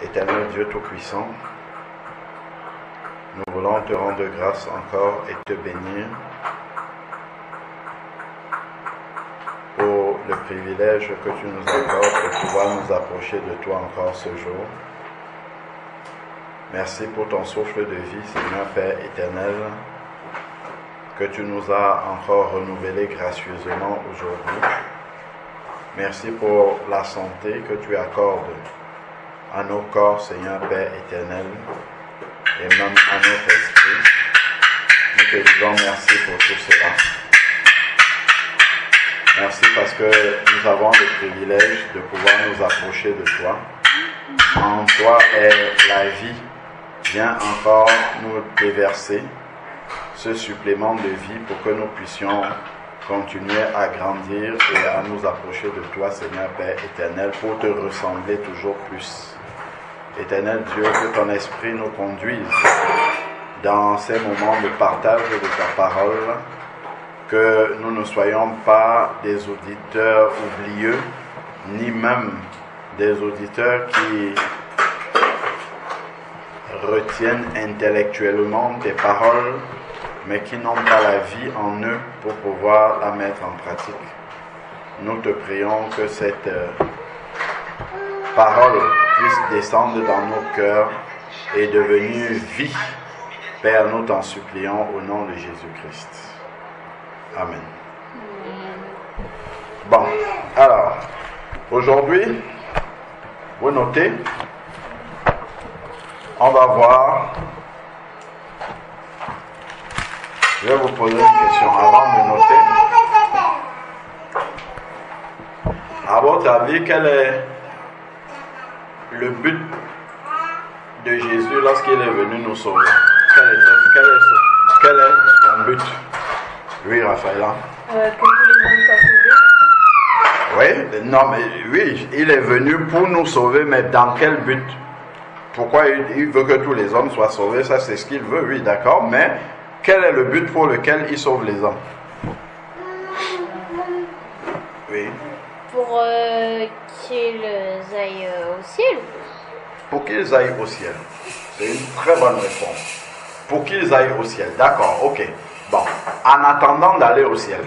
Éternel Dieu Tout-Puissant, nous voulons te rendre grâce encore et te bénir pour le privilège que tu nous accordes de pouvoir nous approcher de toi encore ce jour. Merci pour ton souffle de vie, Seigneur Père éternel, que tu nous as encore renouvelé gracieusement aujourd'hui. Merci pour la santé que tu accordes à nos corps, Seigneur Père éternel, et même à notre esprit. Nous te disons merci pour tout cela. Merci parce que nous avons le privilège de pouvoir nous approcher de toi. En toi est la vie. Viens encore nous déverser ce supplément de vie pour que nous puissions continuer à grandir et à nous approcher de toi, Seigneur Père éternel, pour te ressembler toujours plus. Éternel Dieu, que ton esprit nous conduise dans ces moments de partage de ta parole, que nous ne soyons pas des auditeurs oublieux, ni même des auditeurs qui retiennent intellectuellement tes paroles, mais qui n'ont pas la vie en eux pour pouvoir la mettre en pratique. Nous te prions que cette parole puisse descendre dans nos cœurs et devenir vie. Père, nous t'en supplions au nom de Jésus-Christ. Amen. Bon, alors, aujourd'hui, vous notez, on va voir, je vais vous poser une question avant de noter. À votre avis, quel est le but de Jésus lorsqu'il est venu nous sauver? Quel est son but? Oui, Raphaël. Que tous les hommes soient sauvés. Oui, non, mais oui, il est venu pour nous sauver, mais dans quel but? Pourquoi il veut que tous les hommes soient sauvés? Ça, c'est ce qu'il veut, oui, d'accord, mais quel est le but pour lequel il sauve les hommes? Oui. Pour qu'ils aillent au ciel. Pour qu'ils aillent au ciel. C'est une très bonne réponse. Pour qu'ils aillent au ciel. D'accord, ok. Bon, en attendant d'aller au ciel,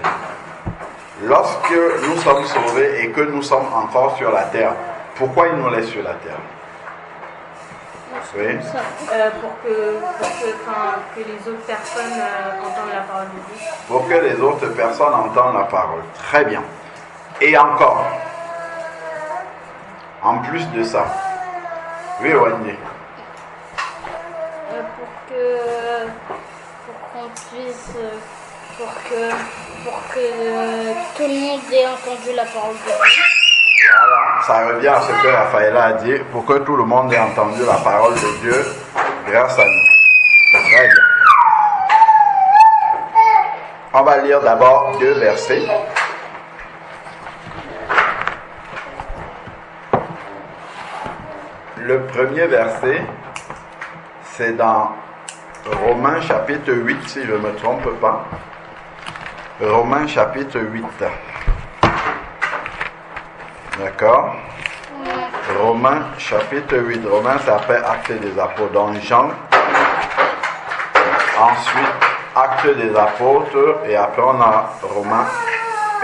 lorsque nous sommes sauvés et que nous sommes encore sur la terre, pourquoi il nous laisse sur la terre? Oui. Pour que les autres personnes entendent la parole de Dieu. Pour que les autres personnes entendent la parole. Très bien. Et encore, en plus de ça, oui, Wendy. Pour que tout le monde ait entendu la parole de Dieu. Voilà, ça revient à ce que Raphaël a dit, pour que tout le monde ait entendu la parole de Dieu grâce à nous. Très bien. On va lire d'abord 2 versets. Le premier verset, c'est dans Romains chapitre 8, si je ne me trompe pas. Romains chapitre 8. D'accord? Romains chapitre 8. Romains, c'est après Actes des Apôtres. Donc Jean, ensuite Actes des Apôtres, et après on a Romains,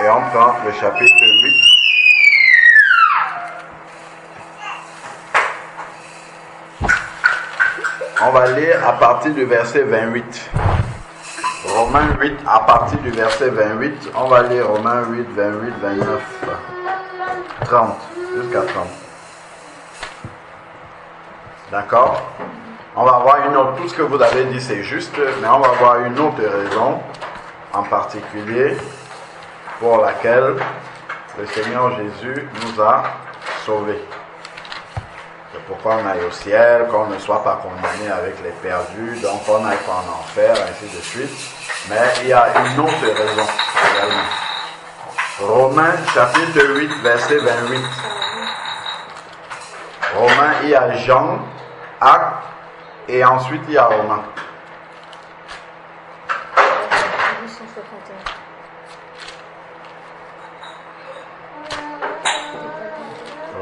et on prend le chapitre 8. On va lire à partir du verset 28. Romains 8, à partir du verset 28. On va lire Romains 8, 28, 29, 30, jusqu'à 30. D'accord? On va voir une autre. Tout ce que vous avez dit, c'est juste, mais on va voir une autre raison, en particulier, pour laquelle le Seigneur Jésus nous a sauvés. C'est pourquoi on aille au ciel, qu'on ne soit pas condamné avec les perdus, donc on n'aille pas en enfer, ainsi de suite. Mais il y a une autre raison également. Romains chapitre 8, verset 28. Romains, il y a Jean, Actes, et ensuite il y a Romains. 861.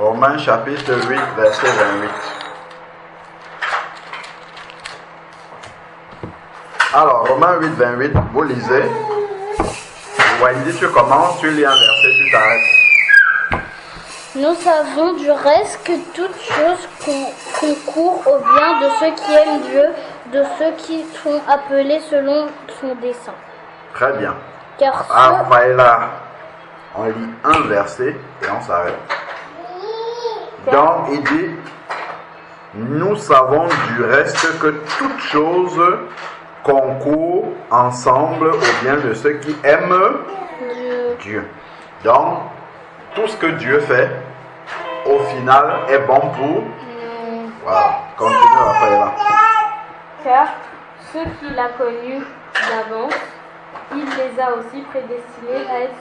Romains chapitre 8, verset 28. Alors, Romains 8, 28, vous lisez. Wendy, tu commences, tu lis un verset, tu t'arrêtes. Nous savons du reste que toute chose concourt au bien de ceux qui aiment Dieu, de ceux qui sont appelés selon son dessein. Très bien. Car Là, on lit un verset et on s'arrête. Donc, il dit, nous savons du reste que toute chose concourt ensemble au bien de ceux qui aiment Dieu. Donc, tout ce que Dieu fait, au final, est bon pour... Voilà, continue après là. Car ceux qu'il a connus d'avance, il les a aussi prédestinés à être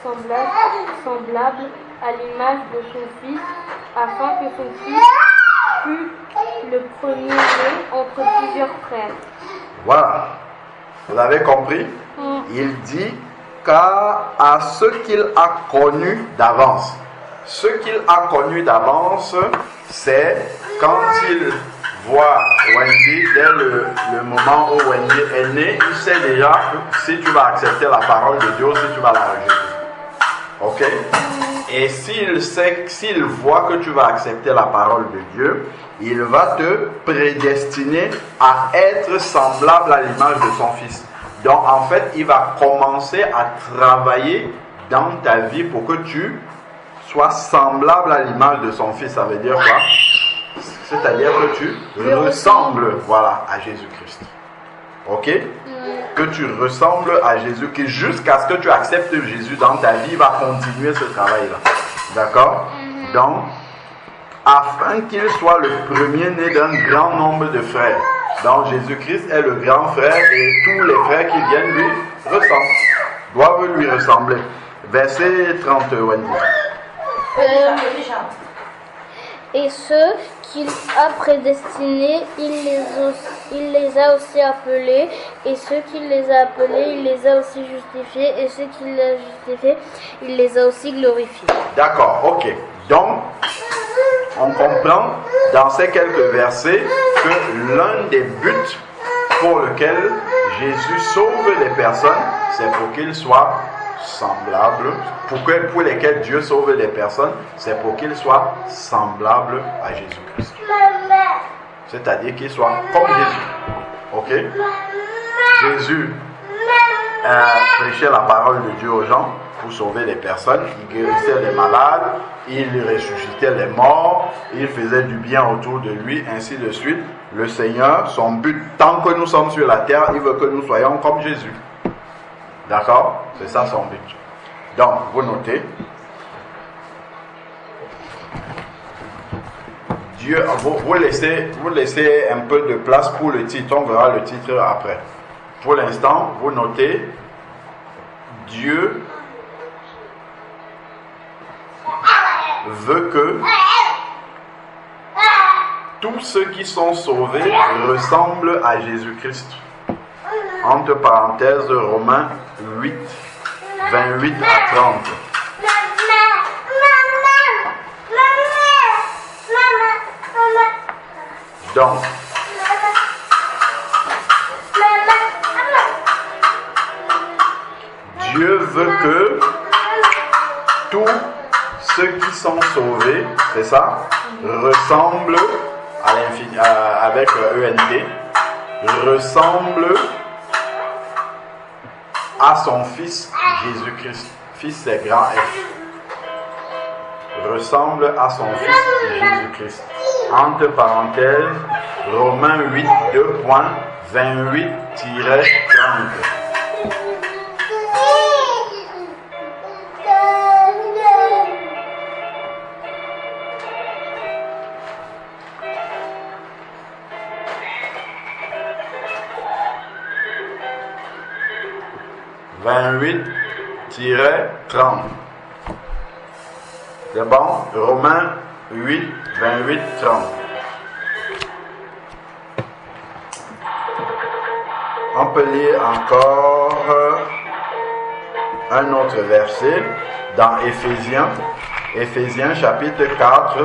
semblables à l'image de son Fils, afin que son Fils fût le premier-né entre plusieurs frères. Voilà. Vous avez compris? Il dit car à ceux qu'il a connus d'avance. Ce qu'il a connu d'avance, c'est quand il voit Wendy, dès le moment où Wendy est née, il sait déjà si tu vas accepter la parole de Dieu ou si tu vas la rejeter. Ok? Et s'il voit que tu vas accepter la parole de Dieu, il va te prédestiner à être semblable à l'image de son Fils. Donc en fait, il va commencer à travailler dans ta vie pour que tu sois semblable à l'image de son Fils. Ça veut dire quoi? C'est-à-dire que tu ressembles, voilà, à Jésus-Christ. Ok? Que tu ressembles à Jésus-Christ jusqu'à ce que tu acceptes Jésus dans ta vie, il va continuer ce travail-là. D'accord? Donc, afin qu'il soit le premier-né d'un grand nombre de frères. Donc, Jésus-Christ est le grand frère et tous les frères qui viennent lui doivent lui ressembler. Verset 30, Wendy. Et ceux qu'il a prédestinés, il les a aussi appelés. Et ceux qu'il les a appelés, il les a aussi justifiés. Et ceux qu'il a justifiés, il les a aussi glorifiés. D'accord, ok. Donc, on comprend dans ces quelques versets que l'un des buts pour lequel Jésus sauve les personnes, c'est pour qu'ils soient semblables, pour lesquels Dieu sauve les personnes, c'est pour qu'ils soient semblables à Jésus-Christ. C'est-à-dire qu'ils soient comme Jésus. Ok? Jésus prêchait la parole de Dieu aux gens pour sauver les personnes. Il guérissait les malades, il ressuscitait les morts, il faisait du bien autour de lui, ainsi de suite. Le Seigneur, son but, tant que nous sommes sur la terre, il veut que nous soyons comme Jésus. D'accord? C'est ça son but. Donc, vous notez. Dieu, vous laissez un peu de place pour le titre. On verra le titre après. Pour l'instant, vous notez. Dieu veut que tous ceux qui sont sauvés ressemblent à Jésus-Christ. Entre parenthèses, Romains 8, 28 à 30. Donc, Dieu veut que tous ceux qui sont sauvés, c'est ça, ressemblent à l'infini, avec ENT, ressemblent à son Fils Jésus-Christ. Fils c'est grand F. Ressemble à son Fils Jésus-Christ. Entre parenthèses, Romains 8, 2.28-30. -30. C'est bon? Romains 8, 28, 30. On peut lire encore un autre verset dans Éphésiens. Éphésiens chapitre 4.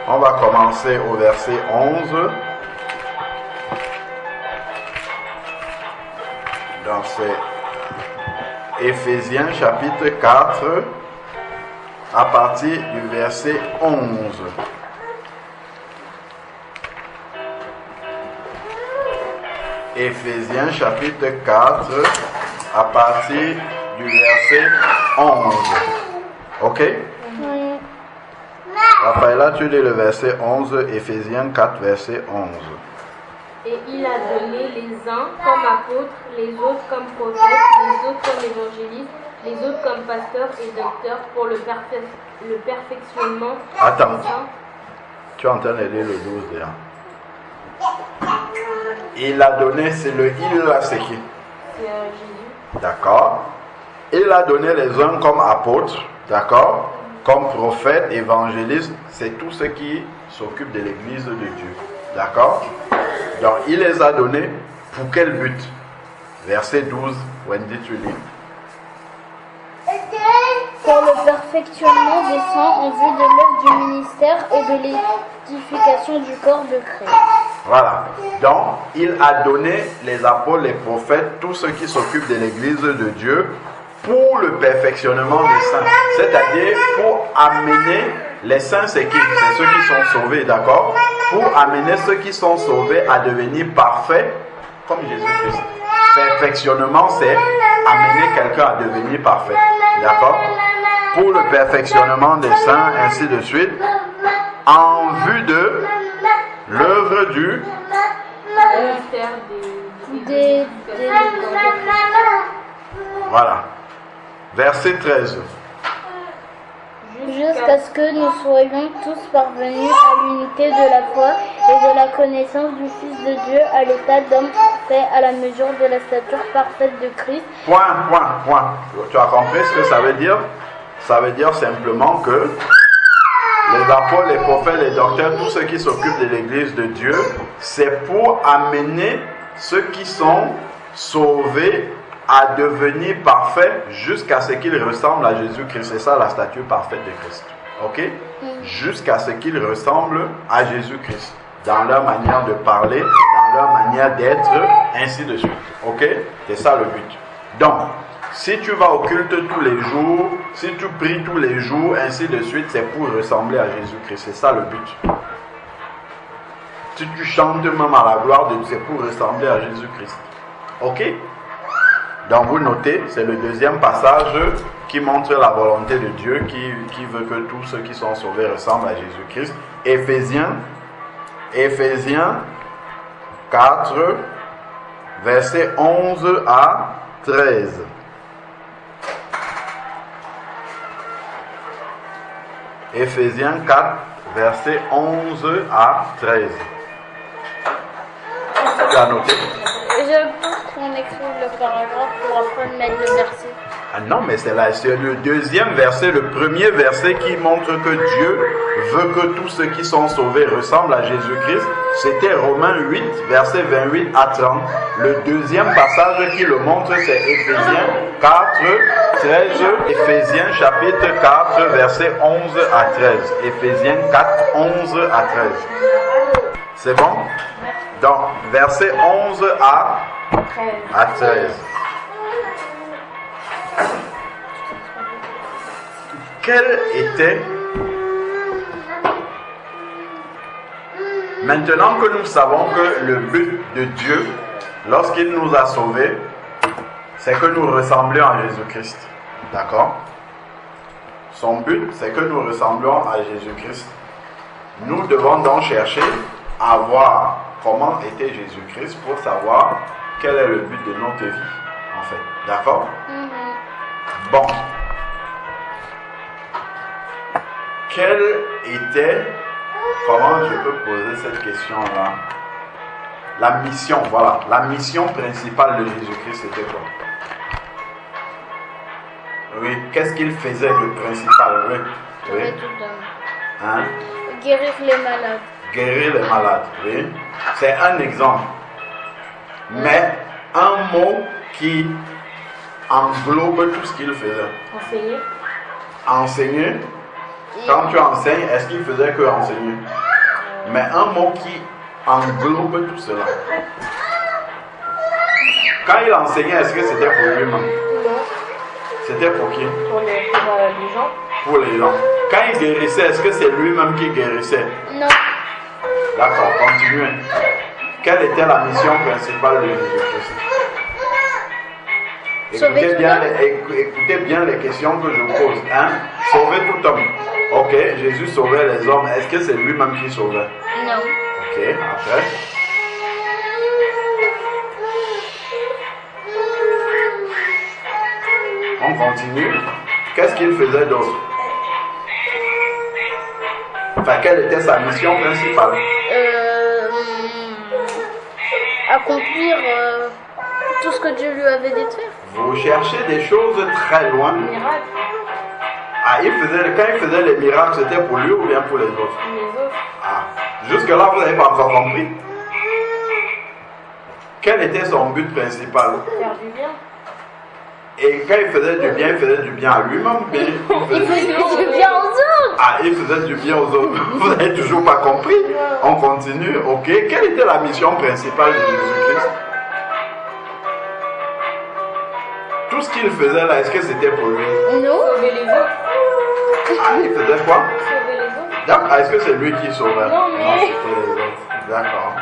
On va commencer au verset 11. Donc c'est Éphésiens chapitre 4 à partir du verset 11. Éphésiens chapitre 4 à partir du verset 11. Ok? Oui. Raphaël, tu lis le verset 11, Éphésiens 4, verset 11. Et il a donné les uns comme apôtres, les autres comme prophètes, les autres comme évangélistes, les autres comme pasteurs et docteurs pour le perfectionnement Attends. des saints. Tu es en train de lire le 12 déjà. Il a donné, c'est le il là, c'est qui? C'est Jésus. D'accord. Il a donné les uns comme apôtres, d'accord, comme prophètes, évangélistes, c'est tous ceux qui s'occupent de l'église de Dieu, d'accord. Donc il les a donnés pour quel but? Verset 12, Wendy, tu lis. Pour le perfectionnement des saints en vue de l'œuvre du ministère et de l'édification du corps de Christ. Voilà. Donc, il a donné les apôtres, les prophètes, tous ceux qui s'occupent de l'église de Dieu pour le perfectionnement des saints. C'est-à-dire pour amener les saints, c'est qui? C'est ceux qui sont sauvés, d'accord? Pour amener ceux qui sont sauvés à devenir parfaits comme Jésus-Christ. Perfectionnement, c'est amener quelqu'un à devenir parfait, d'accord? Pour le perfectionnement des saints, ainsi de suite, en vue de l'œuvre du Ministère des voilà. Verset 13. Jusqu'à ce que nous soyons tous parvenus à l'unité de la foi et de la connaissance du Fils de Dieu, à l'état d'homme fait à la mesure de la stature parfaite de Christ. Point. Tu as compris ce que ça veut dire? Ça veut dire simplement que les apôtres, les prophètes, les docteurs, tous ceux qui s'occupent de l'église de Dieu, c'est pour amener ceux qui sont sauvés à devenir parfaits jusqu'à ce qu'ils ressemblent à Jésus-Christ. C'est ça la stature parfaite de Christ. Ok? Jusqu'à ce qu'ils ressemblent à Jésus-Christ. Dans leur manière de parler, dans leur manière d'être, ainsi de suite. Ok? C'est ça le but. Donc, si tu vas au culte tous les jours, si tu pries tous les jours, ainsi de suite, c'est pour ressembler à Jésus-Christ. C'est ça le but. Si tu chantes même à la gloire de Dieu, c'est pour ressembler à Jésus-Christ. Ok? Donc vous notez, c'est le deuxième passage qui montre la volonté de Dieu, qui veut que tous ceux qui sont sauvés ressemblent à Jésus-Christ. Éphésiens 4, versets 11 à 13. Éphésiens 4, versets 11 à 13. Tu as noté? Je pense qu'on écrive le paragraphe pour après mettre le verset. Ah non, mais c'est le deuxième verset, le premier verset qui montre que Dieu veut que tous ceux qui sont sauvés ressemblent à Jésus-Christ. C'était Romains 8, verset 28 à 30. Le deuxième passage qui le montre, c'est Éphésiens 4, 13. Éphésiens chapitre 4, verset 11 à 13. Éphésiens 4, 11 à 13. C'est bon? Donc, verset 11 à 13. Quel était, maintenant que nous savons que le but de Dieu, lorsqu'il nous a sauvés, c'est que nous ressemblions à Jésus-Christ. D'accord? Son but, c'est que nous ressemblions à Jésus-Christ. Nous devons donc chercher à voir comment était Jésus-Christ pour savoir quel est le but de notre vie, en fait. D'accord? Bon. Quelle était, comment je peux poser cette question-là? La mission, voilà. La mission principale de Jésus-Christ, c'était quoi? Oui, qu'est-ce qu'il faisait de principal? Oui. Hein? Guérir les malades. Guérir les malades, oui. C'est un exemple. Mais un mot qui englobe tout ce qu'il faisait. Enseigner. Enseigner. Quand tu enseignes, est-ce qu'il faisait que enseigner? Mais un mot qui englobe tout cela. Quand il enseignait, est-ce que c'était pour lui-même? Non. C'était pour qui? Pour les gens. Pour les gens. Quand il guérissait, est-ce que c'est lui-même qui guérissait? Non. D'accord, continuez. Quelle était la mission principale de Jésus-Christ? Écoutez bien les questions que je pose. Hein? Sauver tout homme. Ok, Jésus sauvait les hommes. Est-ce que c'est lui-même qui sauvait? Non. Ok, après. On continue. Qu'est-ce qu'il faisait d'autre? Enfin, quelle était sa mission principale? Accomplir tout ce que Dieu lui avait dit de faire. Vous cherchez des choses très loin. Miracle. Ah, quand il faisait les miracles, c'était pour lui ou bien pour les autres? Les autres. Ah, jusque-là, vous n'avez pas encore compris. Quel était son but principal? Faire du bien. Et quand il faisait du bien à lui-même, mais Il faisait du bien aux autres. Ah, il faisait du bien aux autres. Vous n'avez toujours pas compris? On continue. Ok. Quelle était la mission principale de Jésus-Christ? Tout ce qu'il faisait là, est-ce que c'était pour lui? Non. Sauver les autres. Ah, il faisait quoi? Sauver les autres. D'accord. Ah, est-ce que c'est lui qui sauvait? Non, mais- Non, c'était les autres. D'accord.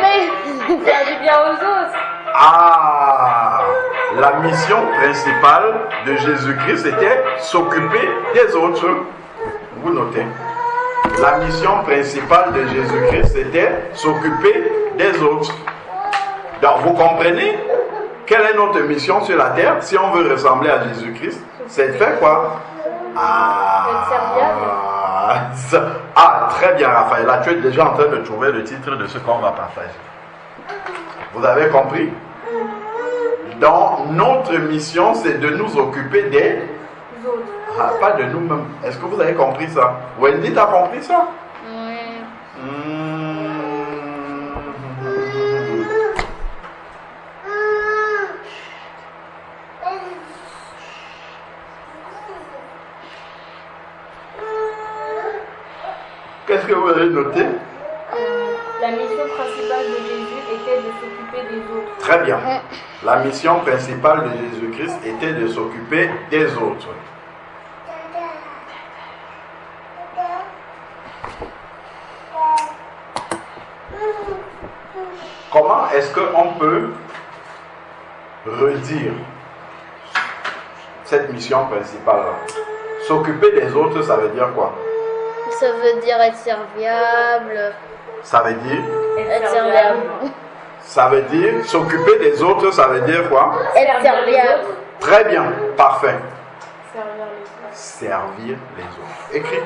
Mais faire du bien aux autres. Ah, la mission principale de Jésus-Christ était s'occuper des autres. Vous notez. La mission principale de Jésus-Christ était s'occuper des autres. Donc vous comprenez quelle est notre mission sur la terre si on veut ressembler à Jésus-Christ? C'est de faire quoi? Très bien Raphaël. Là tu es déjà en train de trouver le titre de ce qu'on va partager. Vous avez compris? Donc, notre mission, c'est de nous occuper des autres. Ah, pas de nous-mêmes. Est-ce que vous avez compris ça? Wendy, t'as compris ça? Oui. Qu'est-ce que vous avez noté? La mission principale de Jésus était de s'occuper des autres. Très bien. La mission principale de Jésus-Christ était de s'occuper des autres. Comment est-ce qu'on peut redire cette mission principale? S'occuper des autres, ça veut dire quoi? Ça veut dire être serviable. Ça veut dire? Être serviable. Ça veut dire s'occuper des autres, ça veut dire quoi? Être serviable. Très bien, parfait. Servir les autres. Servir les autres. Écrit.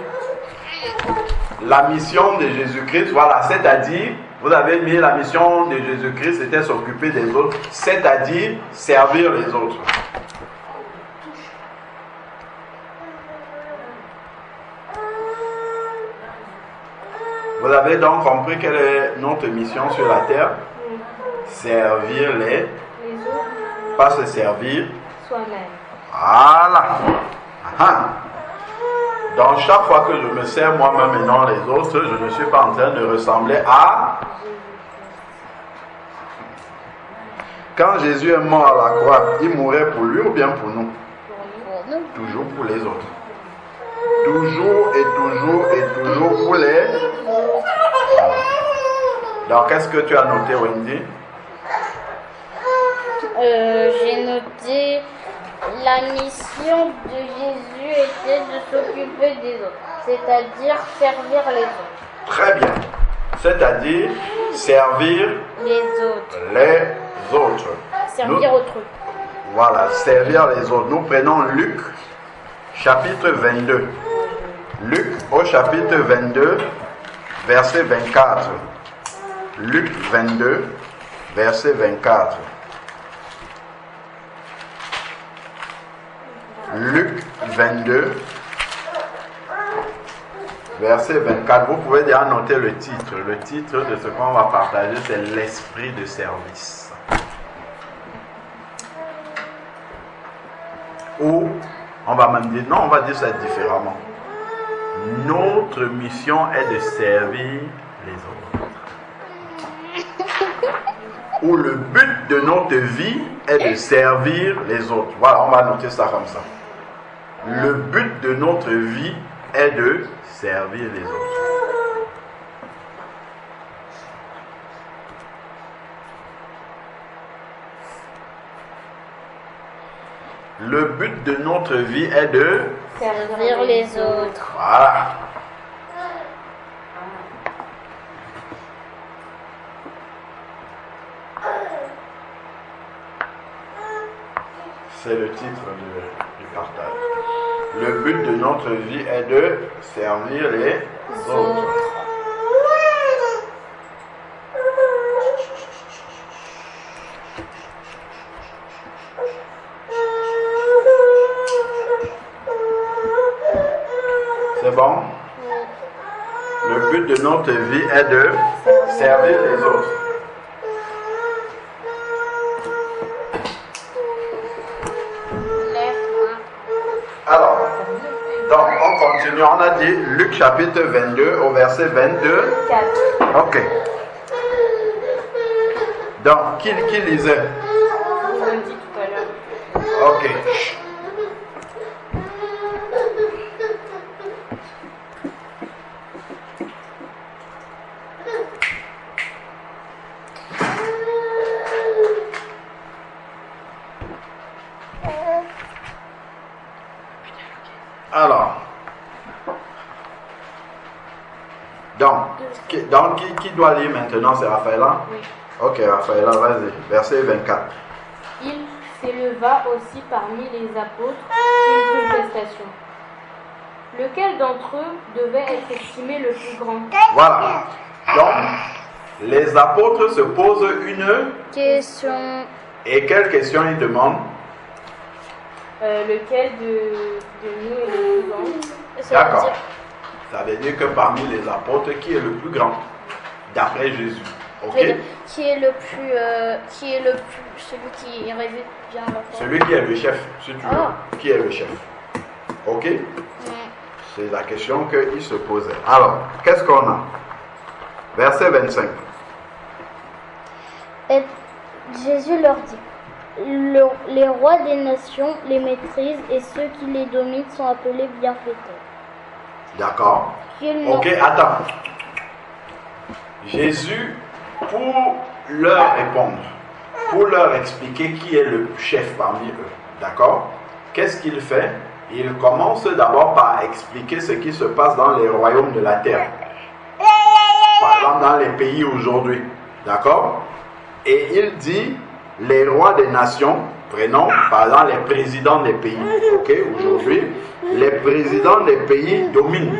La mission de Jésus-Christ, voilà, c'est-à-dire, vous avez mis la mission de Jésus-Christ, c'était s'occuper des autres, c'est-à-dire servir les autres. Vous avez donc compris quelle est notre mission sur la terre? Servir les autres. Pas se servir Soi-même. Voilà. Aha. Donc chaque fois que je me sers moi-même et non les autres, je ne suis pas en train de ressembler à... Quand Jésus est mort à la croix, il mourait pour lui ou bien pour nous? Toujours pour les autres. Toujours et toujours et toujours pour les... Donc qu'est-ce que tu as noté, Wendy? J'ai noté la mission de Jésus était de s'occuper des autres, c'est-à-dire servir les autres. Très bien. C'est-à-dire servir Les autres. les autres. Servir autrui. Voilà, servir les autres. Nous prenons Luc, chapitre 22. Luc au chapitre 22, verset 24. Luc 22, verset 24. Luc 22, verset 24. Vous pouvez déjà noter le titre. Le titre de ce qu'on va partager, c'est l'esprit de service. Ou, on va même dire, non, on va dire ça différemment. Notre mission est de servir les autres. où le but de notre vie est de servir les autres. Voilà, on va noter ça comme ça. Le but de notre vie est de servir les autres. Le but de notre vie est de Servir les autres. Voilà. C'est le titre du partage. Le but de notre vie est de servir les autres. C'est bon? Le but de notre vie est de servir les autres. Alors, donc on continue. On a dit Luc chapitre 22 au verset 22. 4. Ok. Donc, qui lisait? Vous l'avez dit tout à l'heure. Ok. Alors, donc qui doit lire maintenant? C'est Raphaëla? Oui. Ok, Raphaëla, vas-y. Verset 24. Il s'éleva aussi parmi les apôtres une contestation. Lequel d'entre eux devait être estimé le plus grand? Voilà. Donc, les apôtres se posent une Question. Et quelle question ils demandent? Lequel de nous est le plus grand? Ça veut D'accord. dire- Ça veut dire que parmi les apôtres, qui est le plus grand? D'après Jésus. ça Ok? veut dire qui est le plus, celui qui révèle bien la foi. Celui qui est le chef, si tu veux. Ah. Qui est le chef? Ok? Mm. C'est la question qu'ils se posaient. Alors, qu'est-ce qu'on a? Verset 25. Et Jésus leur dit, les rois des nations les maîtrisent et ceux qui les dominent sont appelés bienfaiteurs. D'accord? Qu'ils n'ont- Ok, attends. Jésus, pour leur répondre, pour leur expliquer qui est le chef parmi eux, d'accord? Qu'est-ce qu'il fait? Il commence d'abord par expliquer ce qui se passe dans les royaumes de la terre. Par exemple, dans les pays aujourd'hui, d'accord? Et il dit, les rois des nations, prenons par exemple les présidents des pays, ok? Aujourd'hui, les présidents des pays dominent.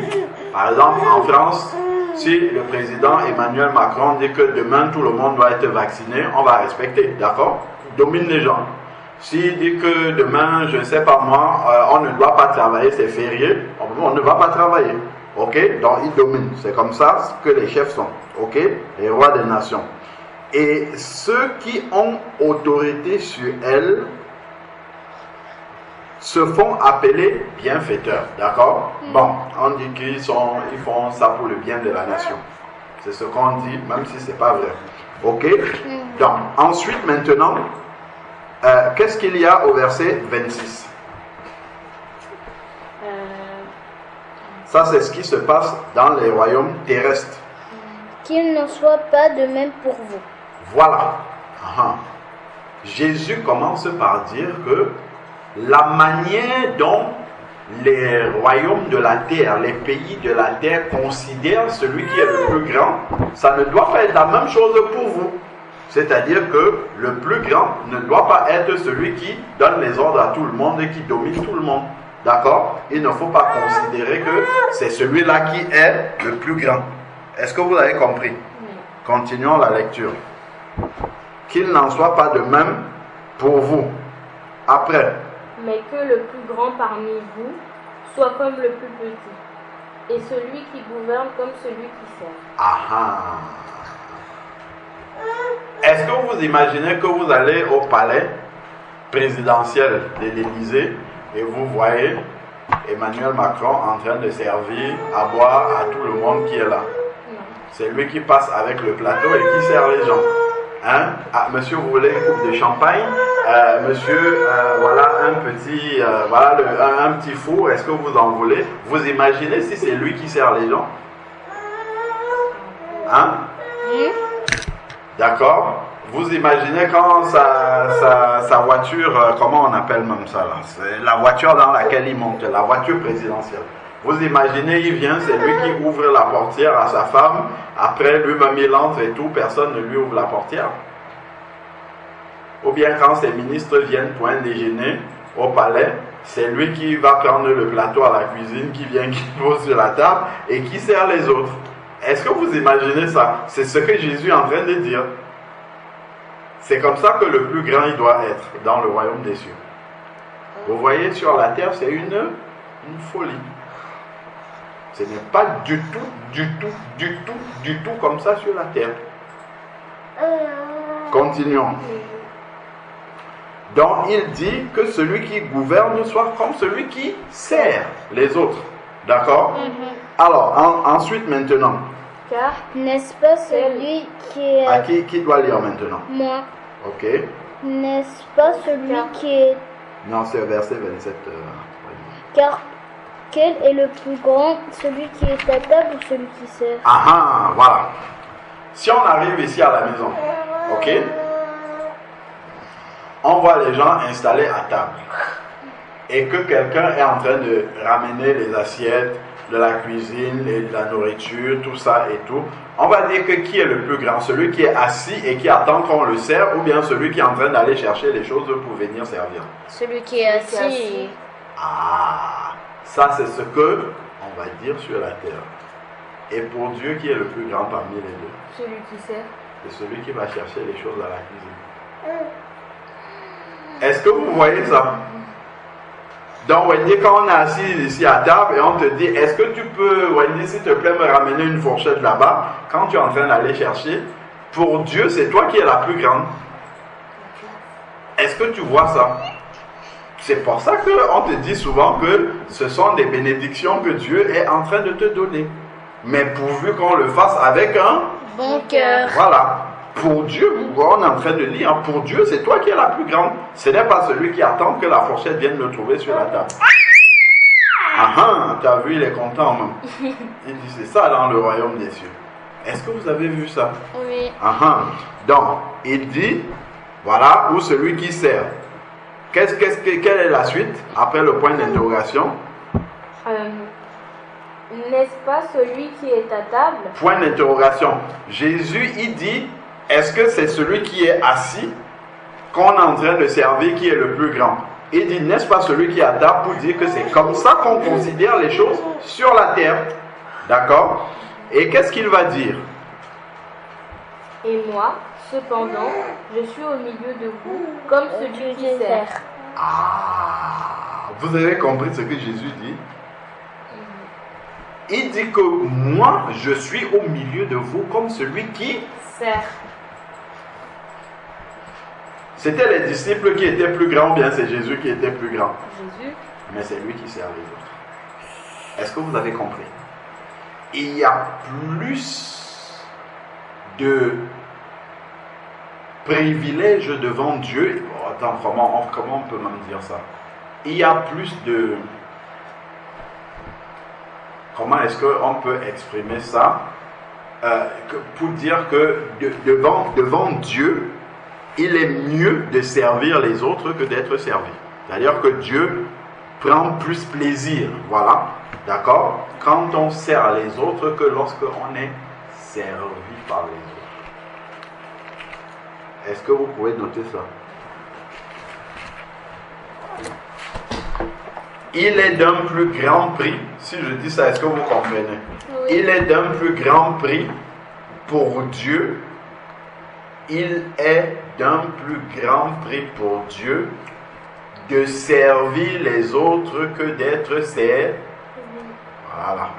Par exemple, en France, si le président Emmanuel Macron dit que demain tout le monde doit être vacciné, on va respecter, d'accord? Il domine les gens. S'il dit que demain, je ne sais pas moi, on ne doit pas travailler, c'est férié, on ne va pas travailler. Ok? Donc il domine. C'est comme ça que les chefs sont. Ok? Les rois des nations. Et ceux qui ont autorité sur elles se font appeler bienfaiteurs. D'accord? Bon, on dit qu'ils font ça pour le bien de la nation. C'est ce qu'on dit, même si ce n'est pas vrai. Ok? Donc, ensuite, maintenant, qu'est-ce qu'il y a au verset 26? Ça, c'est ce qui se passe dans les royaumes terrestres. Qu'il n'en soit pas de même pour vous. Voilà. Jésus commence par dire que la manière dont les royaumes de la terre, les pays de la terre considèrent celui qui est le plus grand, ça ne doit pas être la même chose pour vous. C'est-à-dire que le plus grand ne doit pas être celui qui donne les ordres à tout le monde et qui domine tout le monde. D'accord? Il ne faut pas considérer que c'est celui-là qui est le plus grand. Est-ce que vous avez compris? Continuons la lecture. Qu'il n'en soit pas de même pour vous. Après. Mais que le plus grand parmi vous soit comme le plus petit, et celui qui gouverne comme celui qui sert. Ah. Est-ce que vous imaginez que vous allez au palais présidentiel de l'Élysée et vous voyez Emmanuel Macron en train de servir à boire à tout le monde qui est là? Non. C'est lui qui passe avec le plateau et qui sert les gens. Hein? Ah, monsieur, vous voulez une coupe de champagne? Monsieur, voilà un petit, voilà un petit four. Est-ce que vous en voulez? Vous imaginez si c'est lui qui sert les gens? Hein? D'accord? Vous imaginez quand sa voiture, comment on appelle même ça là? C'est la voiture dans laquelle il monte, la voiture présidentielle. Vous imaginez, il vient, c'est lui qui ouvre la portière à sa femme. Après, lui-même il entre et tout, personne ne lui ouvre la portière. Ou bien quand ses ministres viennent pour un déjeuner au palais, c'est lui qui va prendre le plateau à la cuisine, qui vient, qui pose sur la table et qui sert les autres. Est-ce que vous imaginez ça? C'est ce que Jésus est en train de dire. C'est comme ça que le plus grand il doit être dans le royaume des cieux. Vous voyez, sur la terre, c'est une folie. Ce n'est pas du tout comme ça sur la terre. Continuons. Donc, il dit que celui qui gouverne soit comme celui qui sert les autres. D'accord? Alors, ensuite, maintenant. Car n'est-ce pas celui qui est... À qui doit lire maintenant? Moi. Ok. N'est-ce pas celui qui est... Non, c'est verset 27. Car quel est le plus grand, celui qui est à table ou celui qui sert? Ah, voilà. Si on arrive ici à la maison, ok, on voit les gens installés à table et que quelqu'un est en train de ramener les assiettes de la cuisine et de la nourriture, tout ça et tout. On va dire que qui est le plus grand? Celui qui est assis et qui attend qu'on le sert, ou bien celui qui est en train d'aller chercher les choses pour venir servir? Celui qui est assis. Ah, ça c'est ce que on va dire sur la terre. Et pour Dieu, qui est le plus grand parmi les deux? Celui qui sert. C'est celui qui va chercher les choses à la cuisine. Est-ce que vous voyez ça? Donc Wendy, quand on est assis ici à table et on te dit, est-ce que tu peux, Wendy, s'il te plaît, me ramener une fourchette là-bas? Quand tu es en train d'aller chercher, pour Dieu, c'est toi qui es la plus grande. Est-ce que tu vois ça? C'est pour ça qu'on te dit souvent que ce sont des bénédictions que Dieu est en train de te donner. Mais pourvu qu'on le fasse avec un bon cœur. Voilà. Pour Dieu, on est en train de lire, pour Dieu, c'est toi qui es la plus grande. Ce n'est pas celui qui attend que la fourchette vienne le trouver sur la table. Ah, tu as vu, il est content même. Il dit, c'est ça dans le royaume des cieux. Est-ce que vous avez vu ça? Oui. Donc, il dit, voilà, ou celui qui sert. Quelle est la suite, après le point d'interrogation? N'est-ce pas celui qui est à table? Point d'interrogation. Jésus, il dit, est-ce que c'est celui qui est assis qu'on est en train de servir qui est le plus grand? Il dit, n'est-ce pas celui qui est à table, pour dire que c'est comme ça qu'on considère les choses sur la terre. D'accord? Et qu'est-ce qu'il va dire? Et moi, cependant, je suis au milieu de vous, comme celui qui sert. Ah, vous avez compris ce que Jésus dit? Il dit que moi, je suis au milieu de vous comme celui qui sert. C'était les disciples qui étaient plus grands, ou bien c'est Jésus qui était plus grand? Jésus. Mais c'est lui qui sert les autres. Est-ce que vous avez compris? Il y a plus de privilèges devant Dieu. Oh, attends, comment on peut même dire ça? Il y a plus de... Comment est-ce qu'on peut exprimer ça? Pour dire que devant Dieu, il est mieux de servir les autres que d'être servi. C'est-à-dire que Dieu prend plus plaisir, voilà, d'accord, quand on sert les autres que lorsqu'on est servi par les autres. Est-ce que vous pouvez noter ça? Il est d'un plus grand prix, si je dis ça, est-ce que vous comprenez? Oui. Il est d'un plus grand prix pour Dieu. Il est d'un plus grand prix pour Dieu de servir les autres que d'être servi. Voilà.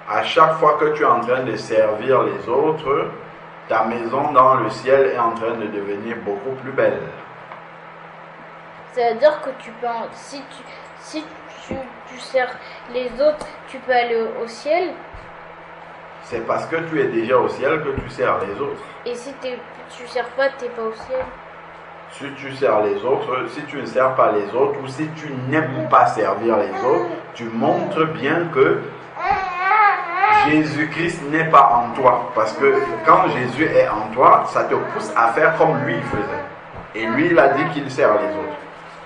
À chaque fois que tu es en train de servir les autres, ta maison dans le ciel est en train de devenir beaucoup plus belle. C'est-à-dire que tu peux, si tu sers les autres, tu peux aller au ciel. C'est parce que tu es déjà au ciel que tu sers les autres. Et si tu sers pas, t'es pas au ciel. Si tu sers les autres, si tu ne sers pas les autres, ou si tu n'aimes pas servir les autres, tu montres bien que Jésus-Christ n'est pas en toi. Parce que quand Jésus est en toi, ça te pousse à faire comme lui il faisait. Et lui, il a dit qu'il sert les autres.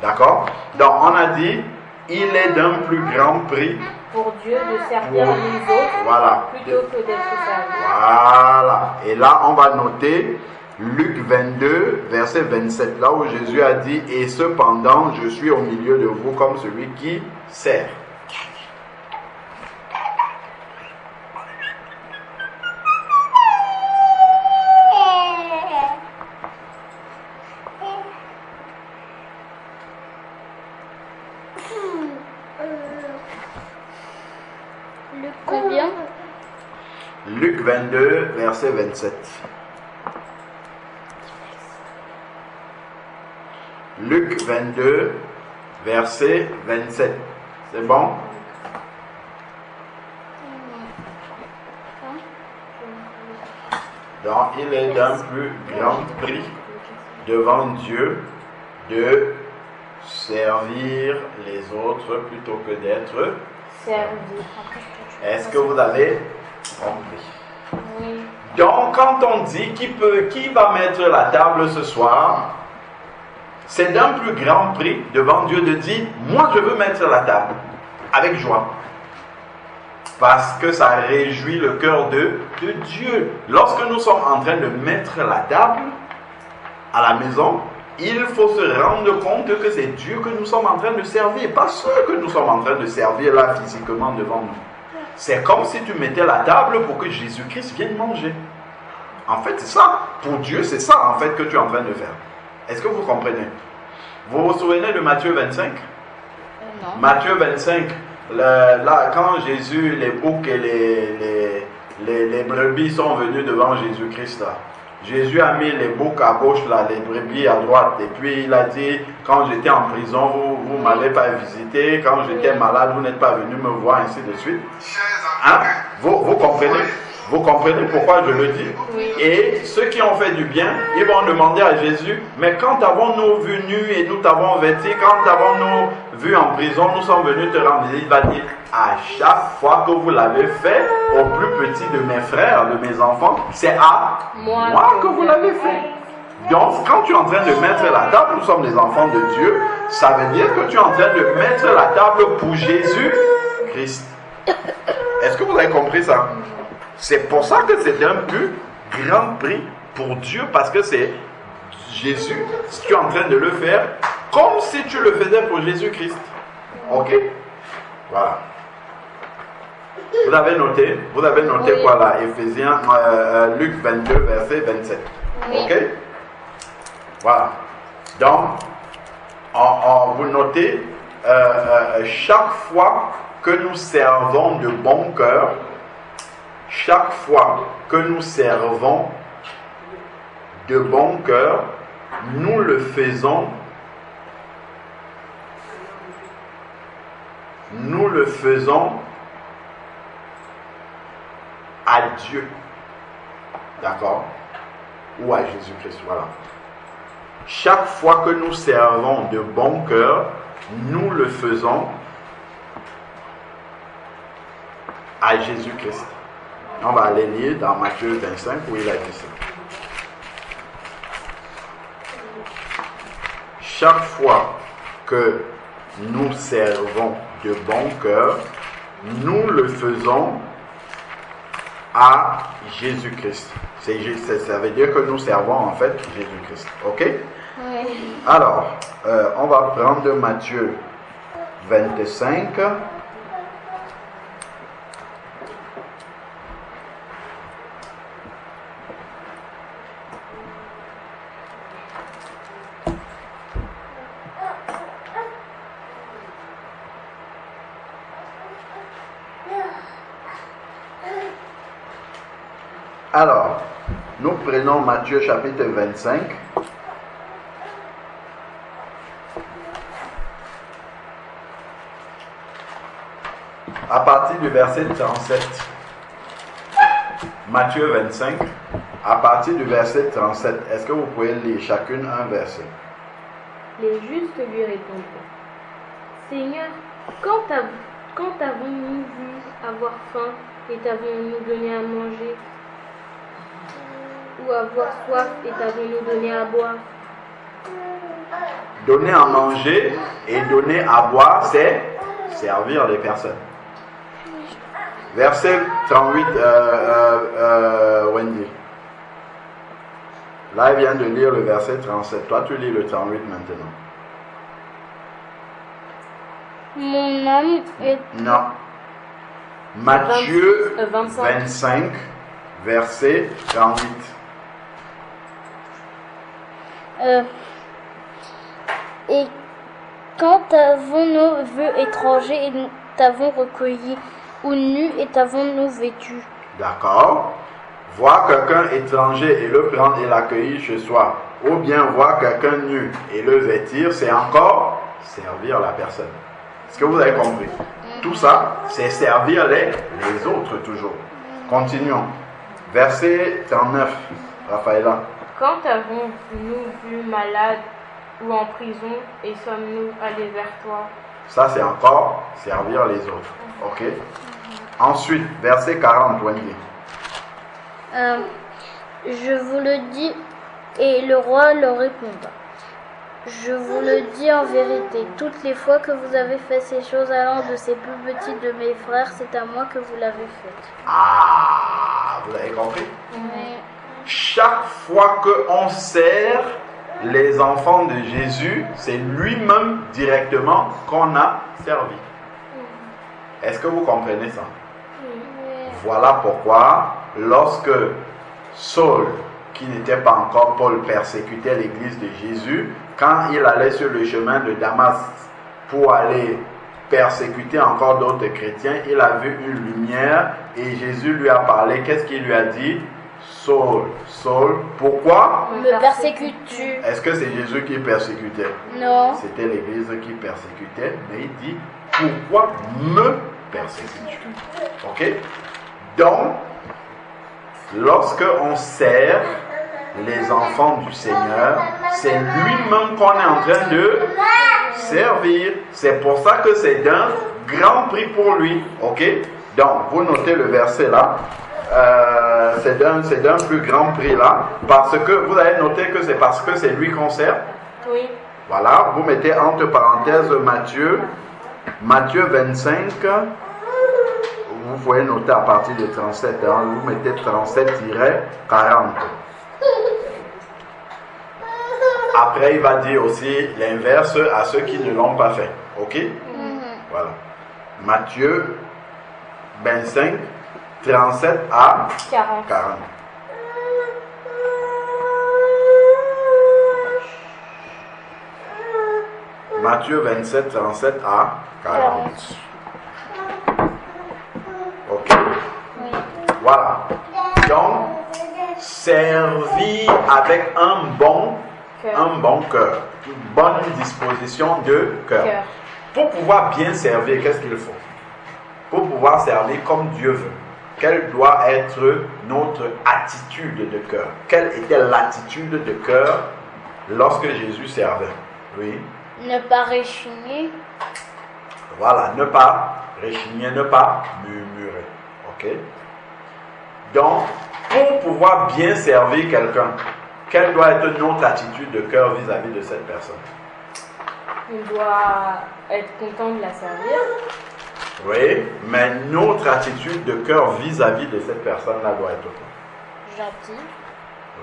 D'accord? Donc, on a dit, il est d'un plus grand prix pour Dieu de servir les autres voilà, plutôt que d'être servi. Voilà. Et là, on va noter Luc 22, verset 27, là où Jésus a dit, « Et cependant, je suis au milieu de vous comme celui qui sert. » Luc combien? Luc 22, verset 27. Luc 22, verset 27. C'est bon? Donc, il est d'un plus grand prix devant Dieu de servir les autres plutôt que d'être Servi. Est-ce que vous avez compris? Oui. Donc, quand on dit qui va mettre la table ce soir, c'est d'un plus grand prix devant Dieu de dire, moi je veux mettre la table avec joie. Parce que ça réjouit le cœur de Dieu. Lorsque nous sommes en train de mettre la table à la maison, il faut se rendre compte que c'est Dieu que nous sommes en train de servir, pas ceux que nous sommes en train de servir là physiquement devant nous. C'est comme si tu mettais la table pour que Jésus-Christ vienne manger. En fait, c'est ça. Pour Dieu, c'est ça en fait que tu es en train de faire. Est-ce que vous comprenez? Vous vous souvenez de Matthieu 25? Non. Matthieu 25, là, quand Jésus, les boucs et les brebis sont venus devant Jésus-Christ, là, Jésus a mis les boucs à gauche, là, les brebis à droite. Et puis il a dit, quand j'étais en prison, vous ne m'avez pas visité. Quand j'étais malade, vous n'êtes pas venu me voir, ainsi de suite. Hein? Vous comprenez? Vous comprenez pourquoi je le dis? Oui. Et ceux qui ont fait du bien, ils vont demander à Jésus, mais quand avons-nous vu nu et nous t'avons vêtu, quand avons-nous vu en prison, nous sommes venus te rendre visite? Il va dire, à chaque fois que vous l'avez fait au plus petit de mes frères, de mes enfants, c'est à moi que vous l'avez fait. Donc, quand tu es en train de mettre la table, nous sommes des enfants de Dieu, ça veut dire que tu es en train de mettre la table pour Jésus-Christ. Est-ce que vous avez compris ça? C'est pour ça que c'est un plus grand prix pour Dieu, parce que c'est Jésus, si tu es en train de le faire, comme si tu le faisais pour Jésus-Christ. Ok? Voilà. Vous avez noté? Vous avez noté Oui. quoi là? Éphésiens, Luc 22, verset 27. Oui. Ok? Voilà. Donc, vous notez, chaque fois que nous servons de bon cœur, chaque fois que nous servons de bon cœur, nous le faisons à Dieu. D'accord? Ou à Jésus-Christ, voilà. Chaque fois que nous servons de bon cœur, nous le faisons à Jésus-Christ. On va aller lire dans Matthieu 25 où il a dit ça. Chaque fois que nous servons de bon cœur, nous le faisons à Jésus-Christ. Ça veut dire que nous servons en fait Jésus-Christ. Ok? Oui. Alors, on va prendre Matthieu 25. Alors, nous prenons Matthieu chapitre 25. À partir du verset 37. Matthieu 25, à partir du verset 37. Est-ce que vous pouvez lire chacune un verset? Les justes lui répondirent: Seigneur, quand avons-nous vu avoir faim et t'avons-nous donné à manger? Ou avoir soif et t'avons-nous donné à boire? Donner à manger et donner à boire, c'est servir les personnes. Verset 38, Wendy. Là, il vient de lire le verset 37. Toi, tu lis le 38 maintenant. Mon âme est... Non. Matthieu 25. 25, verset 38. Et quand t'avons-nous vu étranger et nous t'avons recueilli, ou nu et t'avons-nous vêtu? D'accord. Voir quelqu'un étranger et le prendre et l'accueillir chez soi, ou bien voir quelqu'un nu et le vêtir, c'est encore servir la personne. Est-ce que vous avez compris? Tout ça, c'est servir les autres toujours. Continuons. Verset 39, Raphaëla. Quand avons-nous vu malade ou en prison et sommes-nous allés vers toi? Ça, c'est encore servir les autres. Ok? Ensuite, verset 40, Wendy. Je vous le dis, et le roi leur répondra. Je vous le dis en vérité, toutes les fois que vous avez fait ces choses à l'un de ces plus petits de mes frères, c'est à moi que vous l'avez fait. Ah, vous avez compris? Mais Chaque fois qu'on sert les enfants de Jésus, c'est lui-même directement qu'on a servi. Est-ce que vous comprenez ça? Voilà pourquoi, lorsque Saul, qui n'était pas encore Paul, persécutait l'église de Jésus, quand il allait sur le chemin de Damas pour aller persécuter encore d'autres chrétiens, il a vu une lumière et Jésus lui a parlé. Qu'est-ce qu'il lui a dit? Saul, Saul, pourquoi me persécutes-tu? Est-ce que c'est Jésus qui persécutait? Non. C'était l'église qui persécutait, mais il dit, pourquoi me persécutes-tu? Ok? Donc, lorsque on sert les enfants du Seigneur, c'est lui-même qu'on est en train de servir. C'est pour ça que c'est d'un grand prix pour lui. Ok? Donc, vous notez le verset là. C'est d'un plus grand prix là. Parce que vous allez noter que c'est parce que c'est lui qu'on sert. Oui. Voilà, vous mettez entre parenthèses Matthieu 25. Vous pouvez noter à partir de 37, vous mettez 37-40. Après, il va dire aussi l'inverse à ceux qui ne l'ont pas fait. Ok? Voilà. Matthieu 25, 37 à 40. 40. Matthieu 27, 37 à 40. Ok. Oui. Voilà. Donc, servir avec un bon cœur, une bonne disposition de cœur. Pour pouvoir bien servir, qu'est-ce qu'il faut? Pour pouvoir servir comme Dieu veut, quelle doit être notre attitude de cœur? Quelle était l'attitude de cœur lorsque Jésus servait? Oui. Ne pas réchigner. Voilà, ne pas réchigner, ne pas murmurer. Ok? Donc, pour pouvoir bien servir quelqu'un, quelle doit être notre attitude de cœur vis-à-vis de cette personne? On doit être content de la servir. Oui, mais notre attitude de cœur vis-à-vis de cette personne-là doit être quoi? Gentil.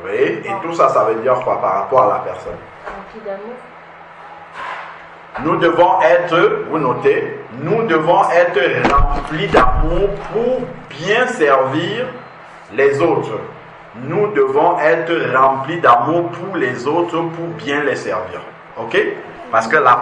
Oui, et tout ça, ça veut dire quoi par rapport à la personne? Rempli d'amour. Nous devons être, vous notez, nous devons être remplis d'amour pour bien servir les autres. Nous devons être remplis d'amour pour les autres pour bien les servir. Ok? Parce que la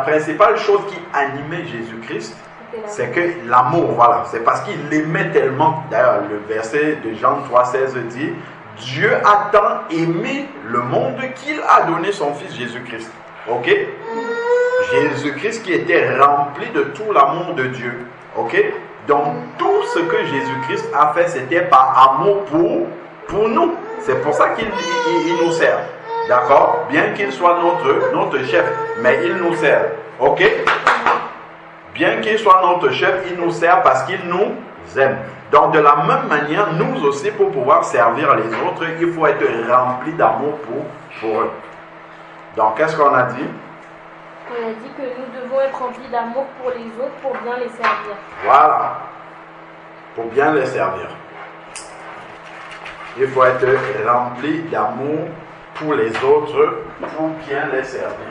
principale chose qui animait Jésus-Christ, c'est que l'amour, voilà, c'est parce qu'il aimait tellement. D'ailleurs, le verset de Jean 3,16 dit, Dieu a tant aimé le monde qu'il a donné son Fils Jésus-Christ. Ok? Jésus-Christ qui était rempli de tout l'amour de Dieu. Ok? Donc tout ce que Jésus-Christ a fait, c'était par amour pour nous. C'est pour ça qu'il nous sert. D'accord? Bien qu'il soit notre chef, mais il nous sert. Ok? Bien qu'il soit notre chef, il nous sert parce qu'il nous aime. Donc de la même manière, nous aussi, pour pouvoir servir les autres, il faut être rempli d'amour pour eux. Donc qu'est-ce qu'on a dit? On a dit que nous devons être remplis d'amour pour les autres pour bien les servir. Voilà. Pour bien les servir. Il faut être rempli d'amour pour les autres pour bien les servir.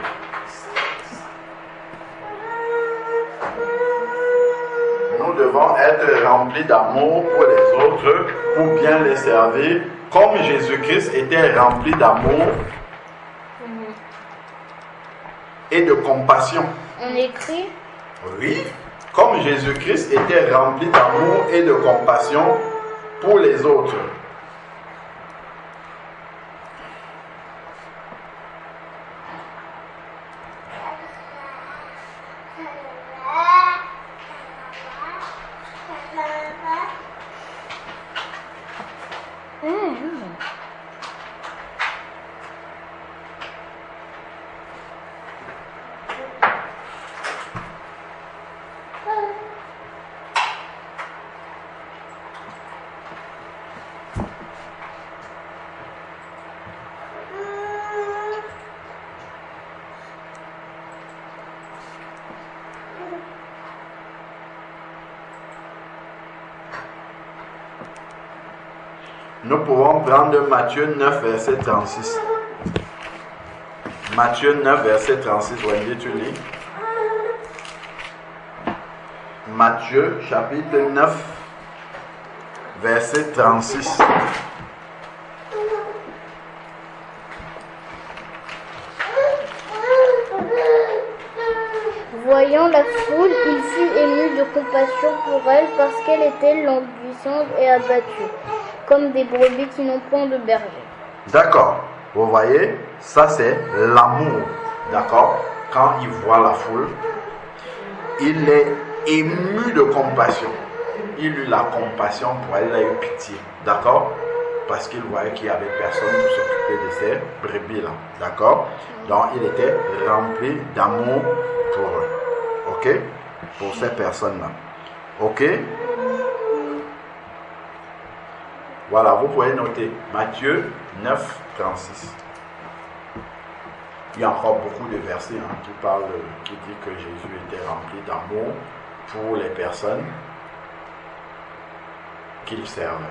Nous devons être remplis d'amour pour les autres pour bien les servir, comme Jésus-Christ était rempli d'amour et de compassion. On écrit? Oui, comme Jésus-Christ était rempli d'amour et de compassion pour les autres. Nous pouvons prendre Matthieu 9, verset 36. Matthieu 9, verset 36. Wendy, tu lis. Matthieu, chapitre 9, verset 36. Voyant la foule, il fut ému de compassion pour elle parce qu'elle était languissante et abattue, comme des brebis qui n'ont point de berger. D'accord. Vous voyez, ça c'est l'amour. D'accord? Quand il voit la foule, il est ému de compassion. Il eut la compassion pour elle, il a eu pitié. D'accord? Parce qu'il voyait qu'il n'y avait personne pour s'occuper de ces brebis-là. D'accord? Donc il était rempli d'amour pour eux. Ok? Pour ces personnes-là. Ok? Voilà, vous pouvez noter Matthieu 9, 36. Il y a encore beaucoup de versets qui disent que Jésus était rempli d'amour pour les personnes qu'il servait.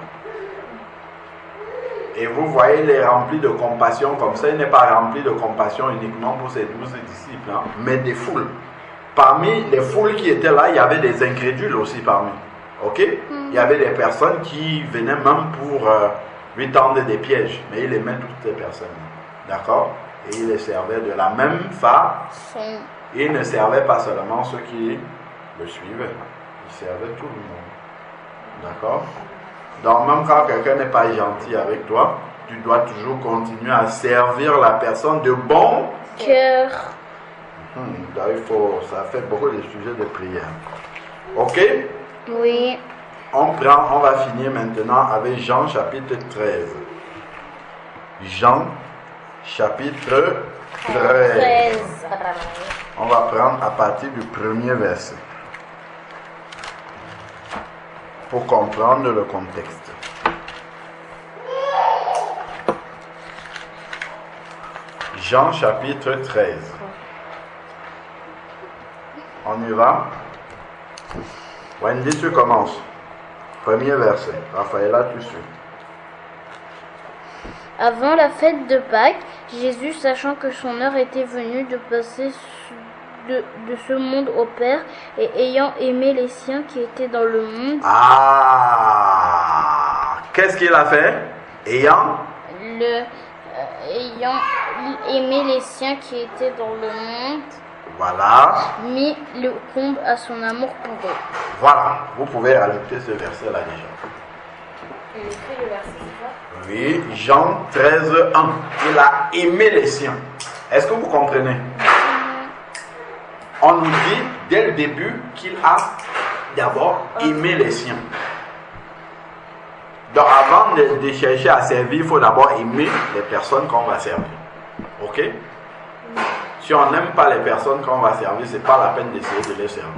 Et vous voyez, il est rempli de compassion comme ça. Il n'est pas rempli de compassion uniquement pour ses 12 disciples, hein, mais des foules. Parmi les foules qui étaient là, il y avait des incrédules aussi parmi. Ok? Il y avait des personnes qui venaient même pour lui tendre des pièges. Mais il aimait toutes ces personnes. D'accord? Et il les servait de la même façon. Il ne servait pas seulement ceux qui le suivaient. Il servait tout le monde. D'accord? Donc même quand quelqu'un n'est pas gentil avec toi, tu dois toujours continuer à servir la personne de bon cœur. Ça fait beaucoup de sujets de prière. Ok? Oui. On va finir maintenant avec Jean chapitre 13. Jean chapitre 13. On va prendre à partir du premier verset pour comprendre le contexte. Jean chapitre 13. On y va? Wendy, tu commences. Premier verset. Raphaëla, tu suis. Avant la fête de Pâques, Jésus, sachant que son heure était venue de passer de ce monde au Père, et ayant aimé les siens qui étaient dans le monde. Qu'est-ce qu'il a fait? Ayant aimé les siens qui étaient dans le monde. Voilà. Mis le comble à son amour pour eux. Voilà. Vous pouvez rajouter ce verset-là déjà. Il écrit le verset, c'est ça? Oui, Jean 13, 1. Il a aimé les siens. Est-ce que vous comprenez? on nous dit dès le début qu'il a d'abord aimé les siens. Donc avant de chercher à servir, il faut d'abord aimer les personnes qu'on va servir. Ok? Si on n'aime pas les personnes qu'on va servir, ce n'est pas la peine d'essayer de les servir.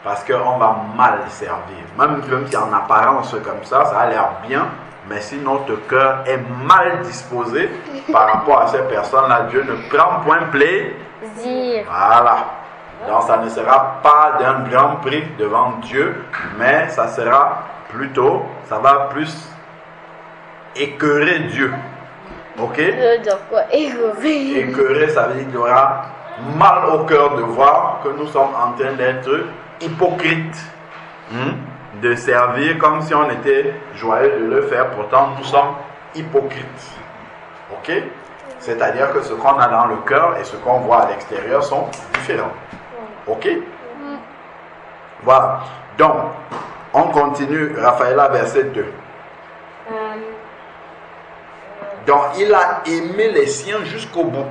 Parce qu'on va mal servir. Même si en apparence comme ça a l'air bien, mais si notre cœur est mal disposé par rapport à ces personnes-là, Dieu ne prend point plaisir. Voilà. Donc ça ne sera pas d'un grand prix devant Dieu, mais ça sera plutôt, ça va plus écœurer Dieu. Ok? Donc quoi? Écœurer. Écœurer, ça veut dire qu'il y aura mal au cœur de voir que nous sommes en train d'être hypocrites. De servir comme si on était joyeux de le faire, pourtant nous sommes hypocrites. Ok? C'est-à-dire que ce qu'on a dans le cœur et ce qu'on voit à l'extérieur sont différents. Ok? Voilà. Donc, on continue, Raphaëlla, verset 2. Donc, il a aimé les siens jusqu'au bout.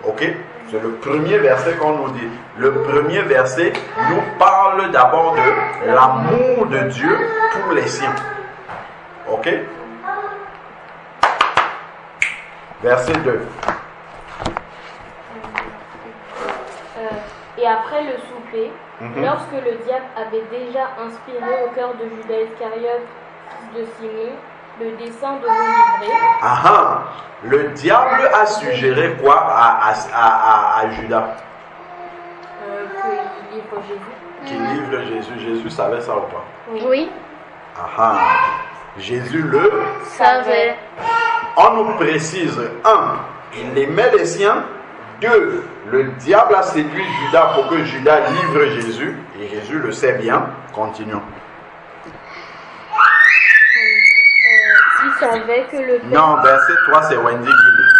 Ok? C'est le premier verset qu'on nous dit. Le premier verset nous parle d'abord de l'amour de Dieu pour les siens. Ok? Verset 2. Et après le souper, lorsque le diable avait déjà inspiré au cœur de Judas Iscariote, fils de Simon, le dessein de le livrer. Le diable a suggéré quoi à Judas? Qu'il livre Jésus. Qu'il livre Jésus. Jésus savait ça ou pas? Oui. Jésus le Savait. On nous précise, 1, il aimait les siens. 2, le diable a séduit Judas pour que Judas livre Jésus. Et Jésus le sait bien. Continuons. Il savait que le Père... Non, verset 3, c'est Wendy qui lit.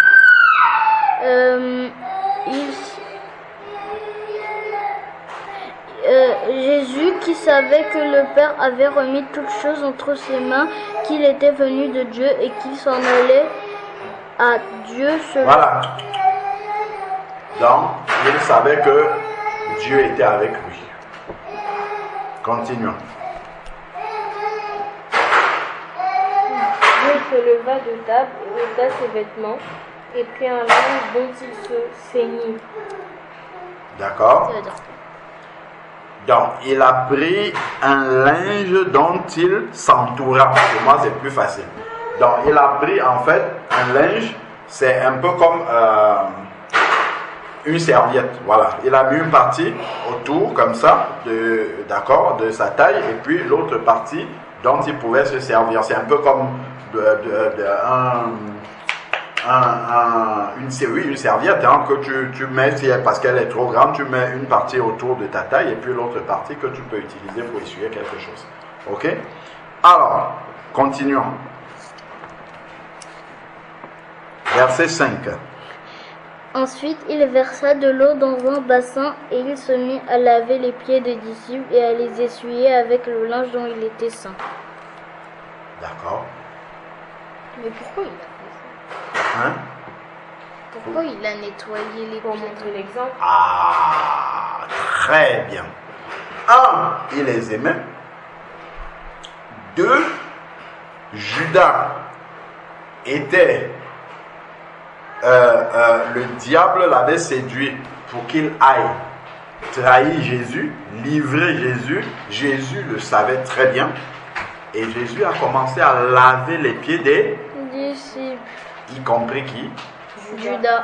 Jésus qui savait que le Père avait remis toutes choses entre ses mains, qu'il était venu de Dieu et qu'il s'en allait à Dieu selon... Voilà. Donc, il savait que Dieu était avec lui. Continuons. Dieu se leva de table et ôta ses vêtements et prit un linge dont il se ceignit. D'accord. Donc, il a pris un linge dont il s'entoura. Pour moi, c'est plus facile. Donc, il a pris en fait un linge, c'est un peu comme une serviette. Voilà. Il a mis une partie autour, comme ça, d'accord, de sa taille, et puis l'autre partie dont il pouvait se servir. C'est un peu comme une serviette que tu mets, parce qu'elle est trop grande, tu mets une partie autour de ta taille et puis l'autre partie que tu peux utiliser pour essuyer quelque chose. Ok? Alors, continuons. Verset 5. Ensuite, il versa de l'eau dans un bassin et il se mit à laver les pieds des disciples et à les essuyer avec le linge dont il était saint. D'accord. Mais pourquoi il a fait ça? Pourquoi il a nettoyé les Pour pieds? montrer l'exemple. Très bien. 1, il les aimait. 2, Judas était... le diable l'avait séduit pour qu'il aille trahir Jésus, livrer Jésus. Jésus le savait très bien. Et Jésus a commencé à laver les pieds des disciples. Y compris qui? Judas.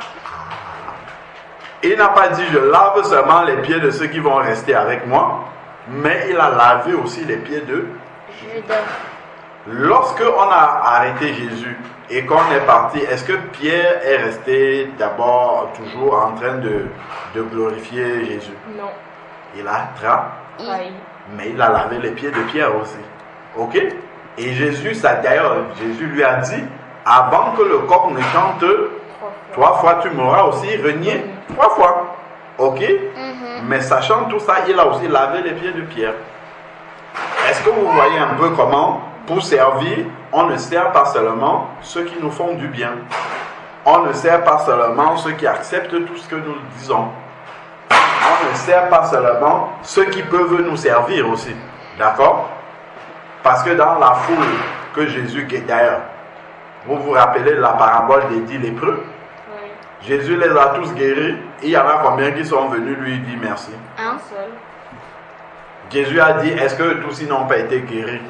Il n'a pas dit je lave seulement les pieds de ceux qui vont rester avec moi, mais il a lavé aussi les pieds de Judas. Lorsque on a arrêté Jésus et qu'on est parti, est-ce que Pierre est resté d'abord toujours en train de glorifier Jésus? Non. Il a trahi, mais il a lavé les pieds de Pierre aussi. Ok? Et Jésus, d'ailleurs, Jésus lui a dit, avant que le coq ne chante 3 fois, tu m'auras aussi renié 3 fois. Ok? Mais sachant tout ça, il a aussi lavé les pieds de Pierre. Est-ce que vous voyez un peu comment, pour servir, on ne sert pas seulement ceux qui nous font du bien. On ne sert pas seulement ceux qui acceptent tout ce que nous disons. on ne sert pas seulement ceux qui peuvent nous servir aussi. D'accord? Parce que dans la foule que Jésus guérit, d'ailleurs, vous vous rappelez la parabole des 10 lépreux? Oui. Jésus les a tous guéris. Et il y en a combien qui sont venus lui dire merci? Un seul. Jésus a dit, est-ce que tous ils n'ont pas été guéris?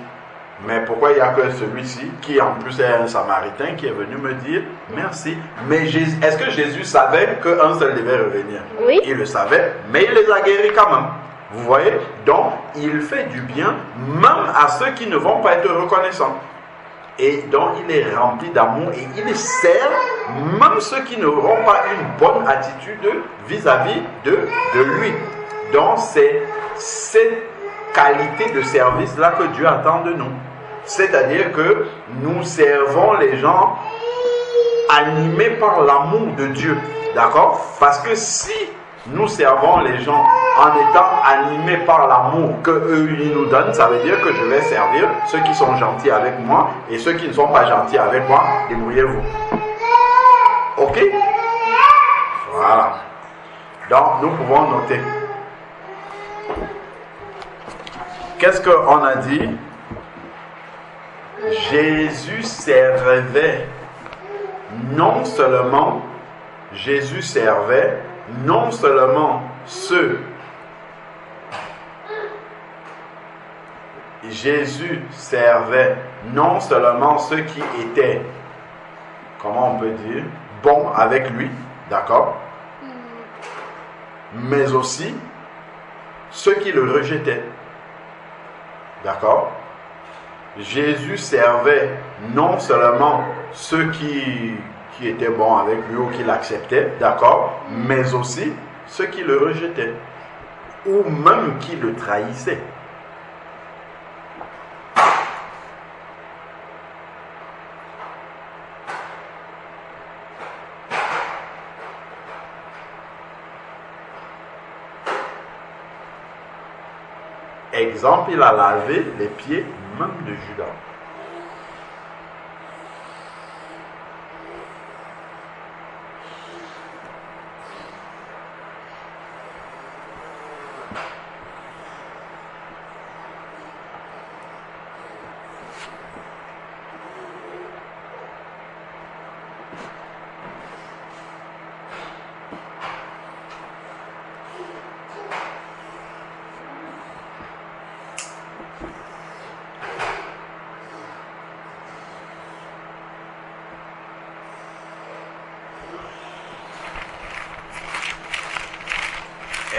Mais pourquoi il n'y a que celui-ci, qui en plus est un Samaritain, qui est venu me dire merci? Mais est-ce que Jésus savait qu'un seul devait revenir? Oui. Il le savait, mais il les a guéris quand même. Vous voyez? Donc, il fait du bien même à ceux qui ne vont pas être reconnaissants. Et donc, il est rempli d'amour et il sert même ceux qui n'auront pas une bonne attitude vis-à-vis de lui. Donc, c'est cette qualité de service-là que Dieu attend de nous. C'est-à-dire que nous servons les gens animés par l'amour de Dieu. D'accord? Parce que si nous servons les gens en étant animés par l'amour qu'eux ils nous donnent, ça veut dire que je vais servir ceux qui sont gentils avec moi et ceux qui ne sont pas gentils avec moi, débrouillez-vous. Ok? Voilà. Donc, nous pouvons noter. Qu'est-ce qu'on a dit? Jésus servait non seulement ceux. Jésus servait non seulement ceux qui étaient, comment on peut dire, bons avec lui, d'accord? Mais aussi ceux qui le rejetaient. D'accord? Jésus servait non seulement ceux qui étaient bons avec lui ou qui l'acceptaient, d'accord? Mais aussi ceux qui le rejetaient ou même qui le trahissaient. Exemple, il a lavé les pieds même de Judas.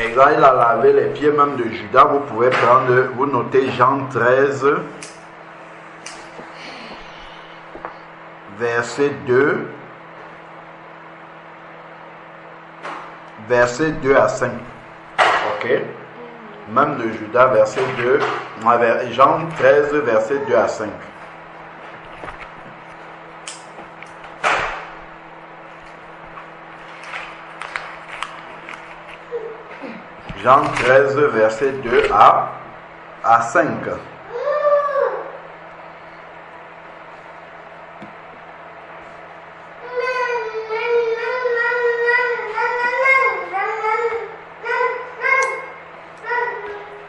Exemple, il a lavé les pieds même de Judas. Vous pouvez prendre, vous notez Jean 13, verset 2, verset 2 à 5. Ok? Même de Judas, verset 2, Jean 13, verset 2 à 5. Jean 13, verset 2 à 5.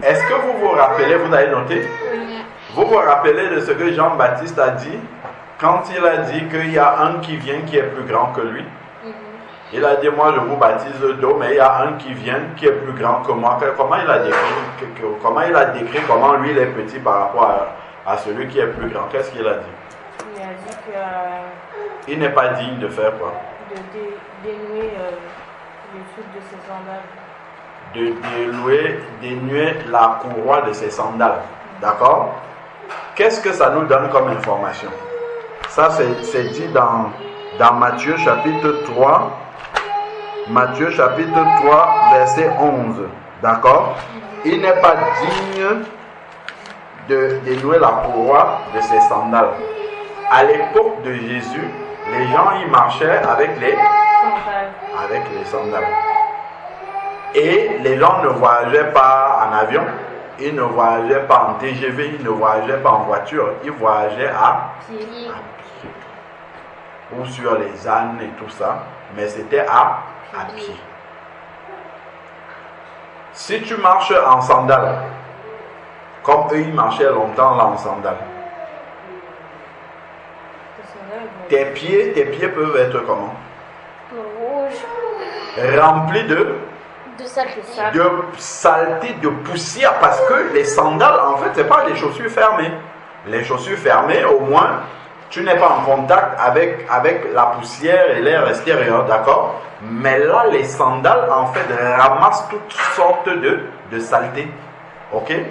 Est-ce que vous vous rappelez, vous avez noté? Oui. Vous vous rappelez de ce que Jean-Baptiste a dit quand il a dit qu'il y a un qui vient qui est plus grand que lui? Il a dit, moi je vous baptise d'eau, mais il y a un qui vient qui est plus grand que moi. Comment il a décrit comment lui il est petit par rapport à celui qui est plus grand? Qu'est-ce qu'il a dit? Il a dit que il n'est pas digne de faire quoi? de dénouer le soude de ses sandales. De dénuer la courroie de ses sandales. D'accord? Qu'est-ce que ça nous donne comme information? Ça c'est dit dans Matthieu chapitre 3. Matthieu chapitre 3, verset 11. D'accord? Il n'est pas digne de dénouer la courroie de ses sandales. À l'époque de Jésus, les gens y marchaient avec les sandales. Et les gens ne voyageaient pas en avion, ils ne voyageaient pas en TGV, ils ne voyageaient pas en voiture, ils voyageaient à pied. Ou sur les ânes et tout ça, mais c'était à pied. Si tu marches en sandales, comme eux ils marchaient longtemps là en sandales, tes pieds peuvent être comment? Rouge. Remplis de saleté, de poussière, parce que les sandales, en fait, c'est pas des chaussures fermées. Les chaussures fermées, au moins, tu n'es pas en contact avec la poussière et l'air extérieur, d'accord? Mais là, les sandales, en fait, ramassent toutes sortes de saleté, ok? Et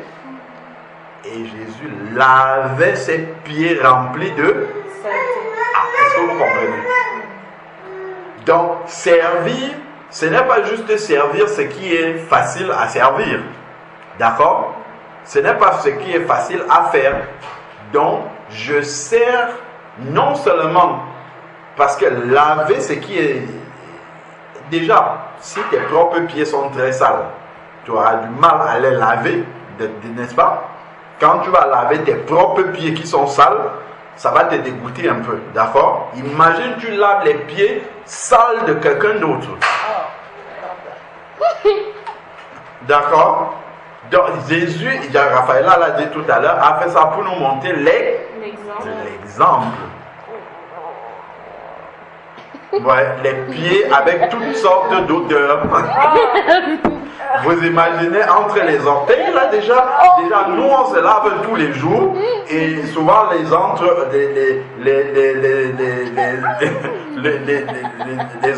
Jésus lavait ses pieds remplis de saleté. Ah, est-ce que vous comprenez? Donc, servir, ce n'est pas juste servir ce qui est facile à servir. D'accord? Ce n'est pas ce qui est facile à faire. Donc, je sers non seulement parce que laver ce qui est... Déjà, si tes propres pieds sont très sales, tu auras du mal à les laver, n'est-ce pas? Quand tu vas laver tes propres pieds qui sont sales, ça va te dégoûter un peu, d'accord? Imagine tu laves les pieds sales de quelqu'un d'autre. D'accord? Donc Jésus, Raphaël l'a dit tout à l'heure, a fait ça pour nous montrer l'exemple. Ouais, les pieds avec toutes sortes d'odeurs. Vous imaginez entre les orteils là déjà nous on se lave tous les jours et souvent les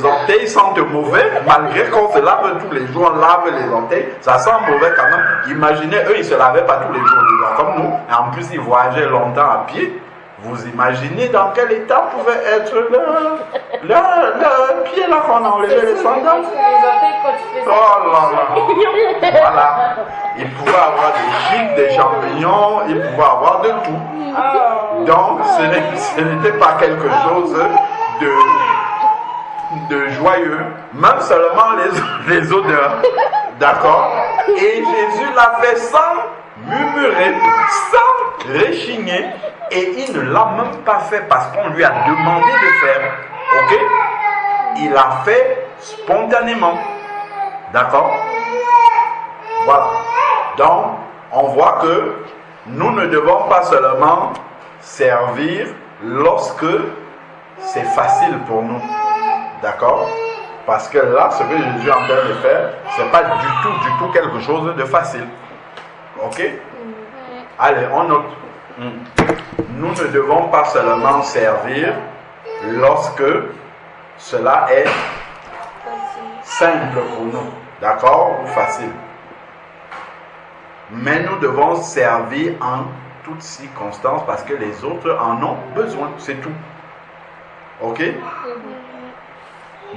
orteils sentent mauvais malgré qu'on se lave tous les jours, on lave les orteils, ça sent mauvais quand même. Imaginez, eux ils se lavaient pas tous les jours déjà comme nous, et en plus ils voyageaient longtemps à pied. Vous imaginez dans quel état pouvait être le pied là qu'on a enlevé les sandales? Oh là là! Voilà. Il pouvait avoir des chics, des champignons, il pouvait avoir de tout. Donc ce n'était pas quelque chose de joyeux, même seulement les odeurs. D'accord? Et Jésus l'a fait sans murmurer, sans rechigner, et il ne l'a même pas fait parce qu'on lui a demandé de faire. Ok? Il a fait spontanément. D'accord? Voilà. Donc, on voit que nous ne devons pas seulement servir lorsque c'est facile pour nous. D'accord? Parce que là, ce que Jésus est en train de faire, ce n'est pas du tout quelque chose de facile. Ok? Allez, on note. Nous ne devons pas seulement servir lorsque cela est simple pour nous. D'accord? Ou facile. Mais nous devons servir en toutes circonstances parce que les autres en ont besoin. C'est tout. Ok?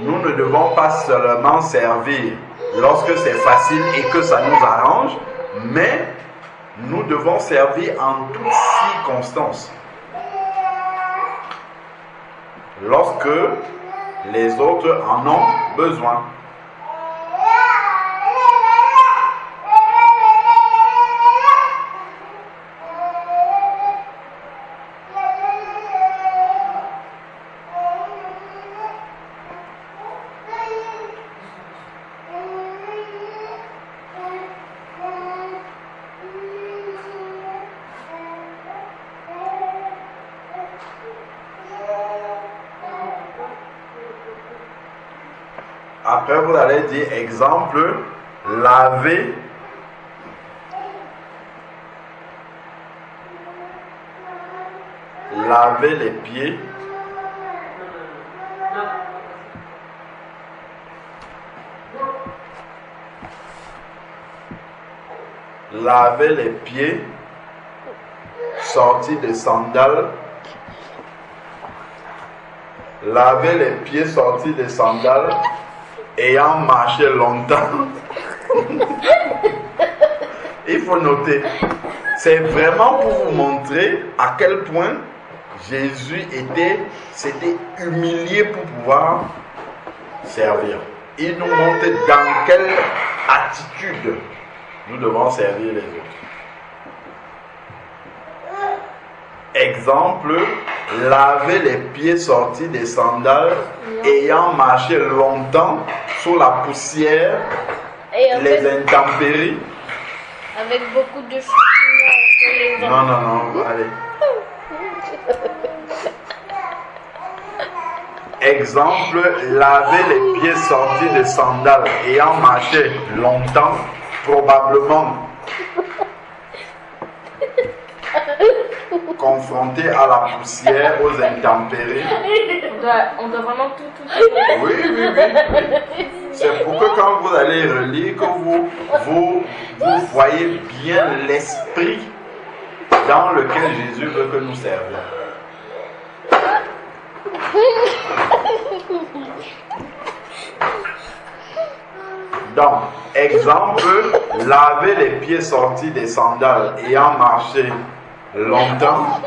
Nous ne devons pas seulement servir lorsque c'est facile et que ça nous arrange, mais nous devons servir en toutes circonstances. Lorsque les autres en ont besoin. Après, vous allez dire, exemple, laver les pieds. Laver les pieds, sortis des sandales. Laver les pieds sortis des sandales. Ayant marché longtemps. Il faut noter, c'est vraiment pour vous montrer à quel point Jésus s'était humilié pour pouvoir servir. Il nous montre dans quelle attitude nous devons servir les autres. Exemple, laver les pieds sortis des sandales ayant marché longtemps sous la poussière Et en les fait, intempéries. avec beaucoup de chouchous entre les Non, jambes. non, non, allez. Exemple, laver les pieds sortis de sandales ayant marché longtemps, probablement confronté à la poussière, aux intempéries. On doit vraiment tout. Oui, oui, oui. C'est pour que quand vous allez relire, que vous voyez bien l'esprit dans lequel Jésus veut que nous servions. Donc, exemple, laver les pieds sortis des sandales ayant marché longtemps,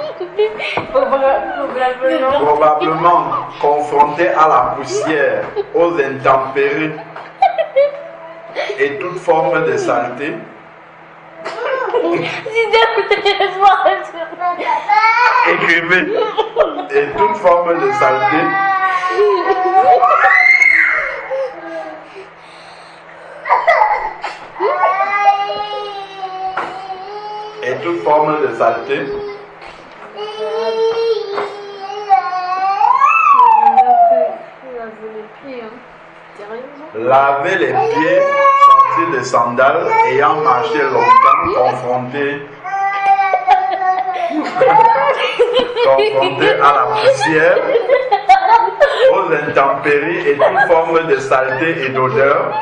probablement confronté à la poussière, aux intempéries et toute forme de saleté. Écrivez. Et toute forme de saleté. Et toute forme de saleté. Laver les pieds sortis de sandales ayant marché longtemps, confrontés à la poussière, aux intempéries et toute forme de saleté et d'odeur,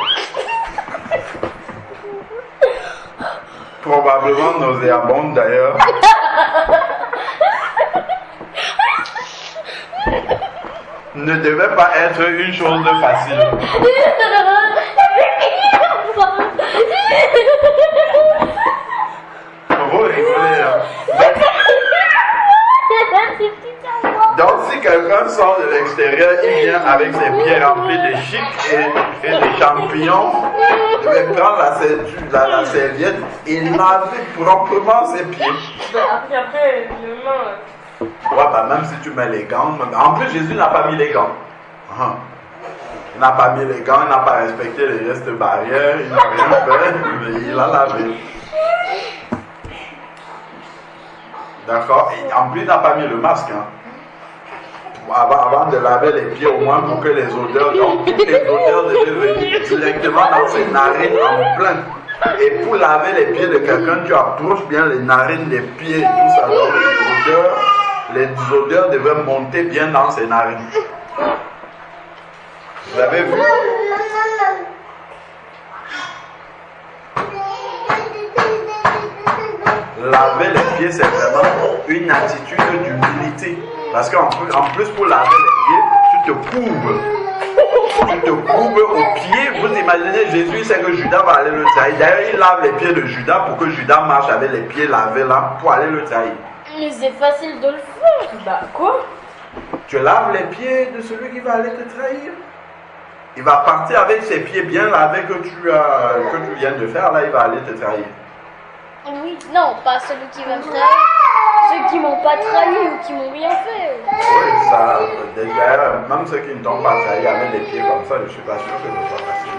probablement nauséabonde d'ailleurs. Ne devait pas être une chose facile. Vous rigolez, hein? Donc si quelqu'un sort de l'extérieur, il vient avec ses pieds remplis de chic et de champignons, il devait prendre la serviette et laver proprement ses pieds. Après, le main. Ouais, bah même si tu mets les gants, en plus Jésus n'a pas mis les gants. Il n'a pas mis les gants, il n'a pas respecté les gestes barrières, il n'a rien fait, mais il a lavé. D'accord? Et en plus, il n'a pas mis le masque. Avant de laver les pieds, au moins pour que les odeurs, donc toutes les odeurs devaient venir directement dans ses narines en plein. Et pour laver les pieds de quelqu'un, tu approches bien les narines, les pieds, tout ça. Donc les odeurs devaient monter bien dans ses narines. Vous avez vu? Laver les pieds, c'est vraiment une attitude d'humilité. Parce qu'en plus, pour laver les pieds, tu te courbes. Tu te courbes aux pieds. Vous imaginez, Jésus sait que Judas va aller le trahir. D'ailleurs, il lave les pieds de Judas pour que Judas marche avec les pieds lavés là pour aller le trahir. Mais c'est facile de le faire. Bah, quoi? Tu laves les pieds de celui qui va aller te trahir. Il va partir avec ses pieds bien lavés que tu viens de faire. Là, il va aller te trahir. Oui, non, pas celui qui va me trahir. Ceux qui m'ont pas trahi ou qui m'ont rien fait. Oui, ça, d'ailleurs, même ceux qui ne t'ont pas trahi avec les pieds comme ça, je ne suis pas sûr que ce soit facile.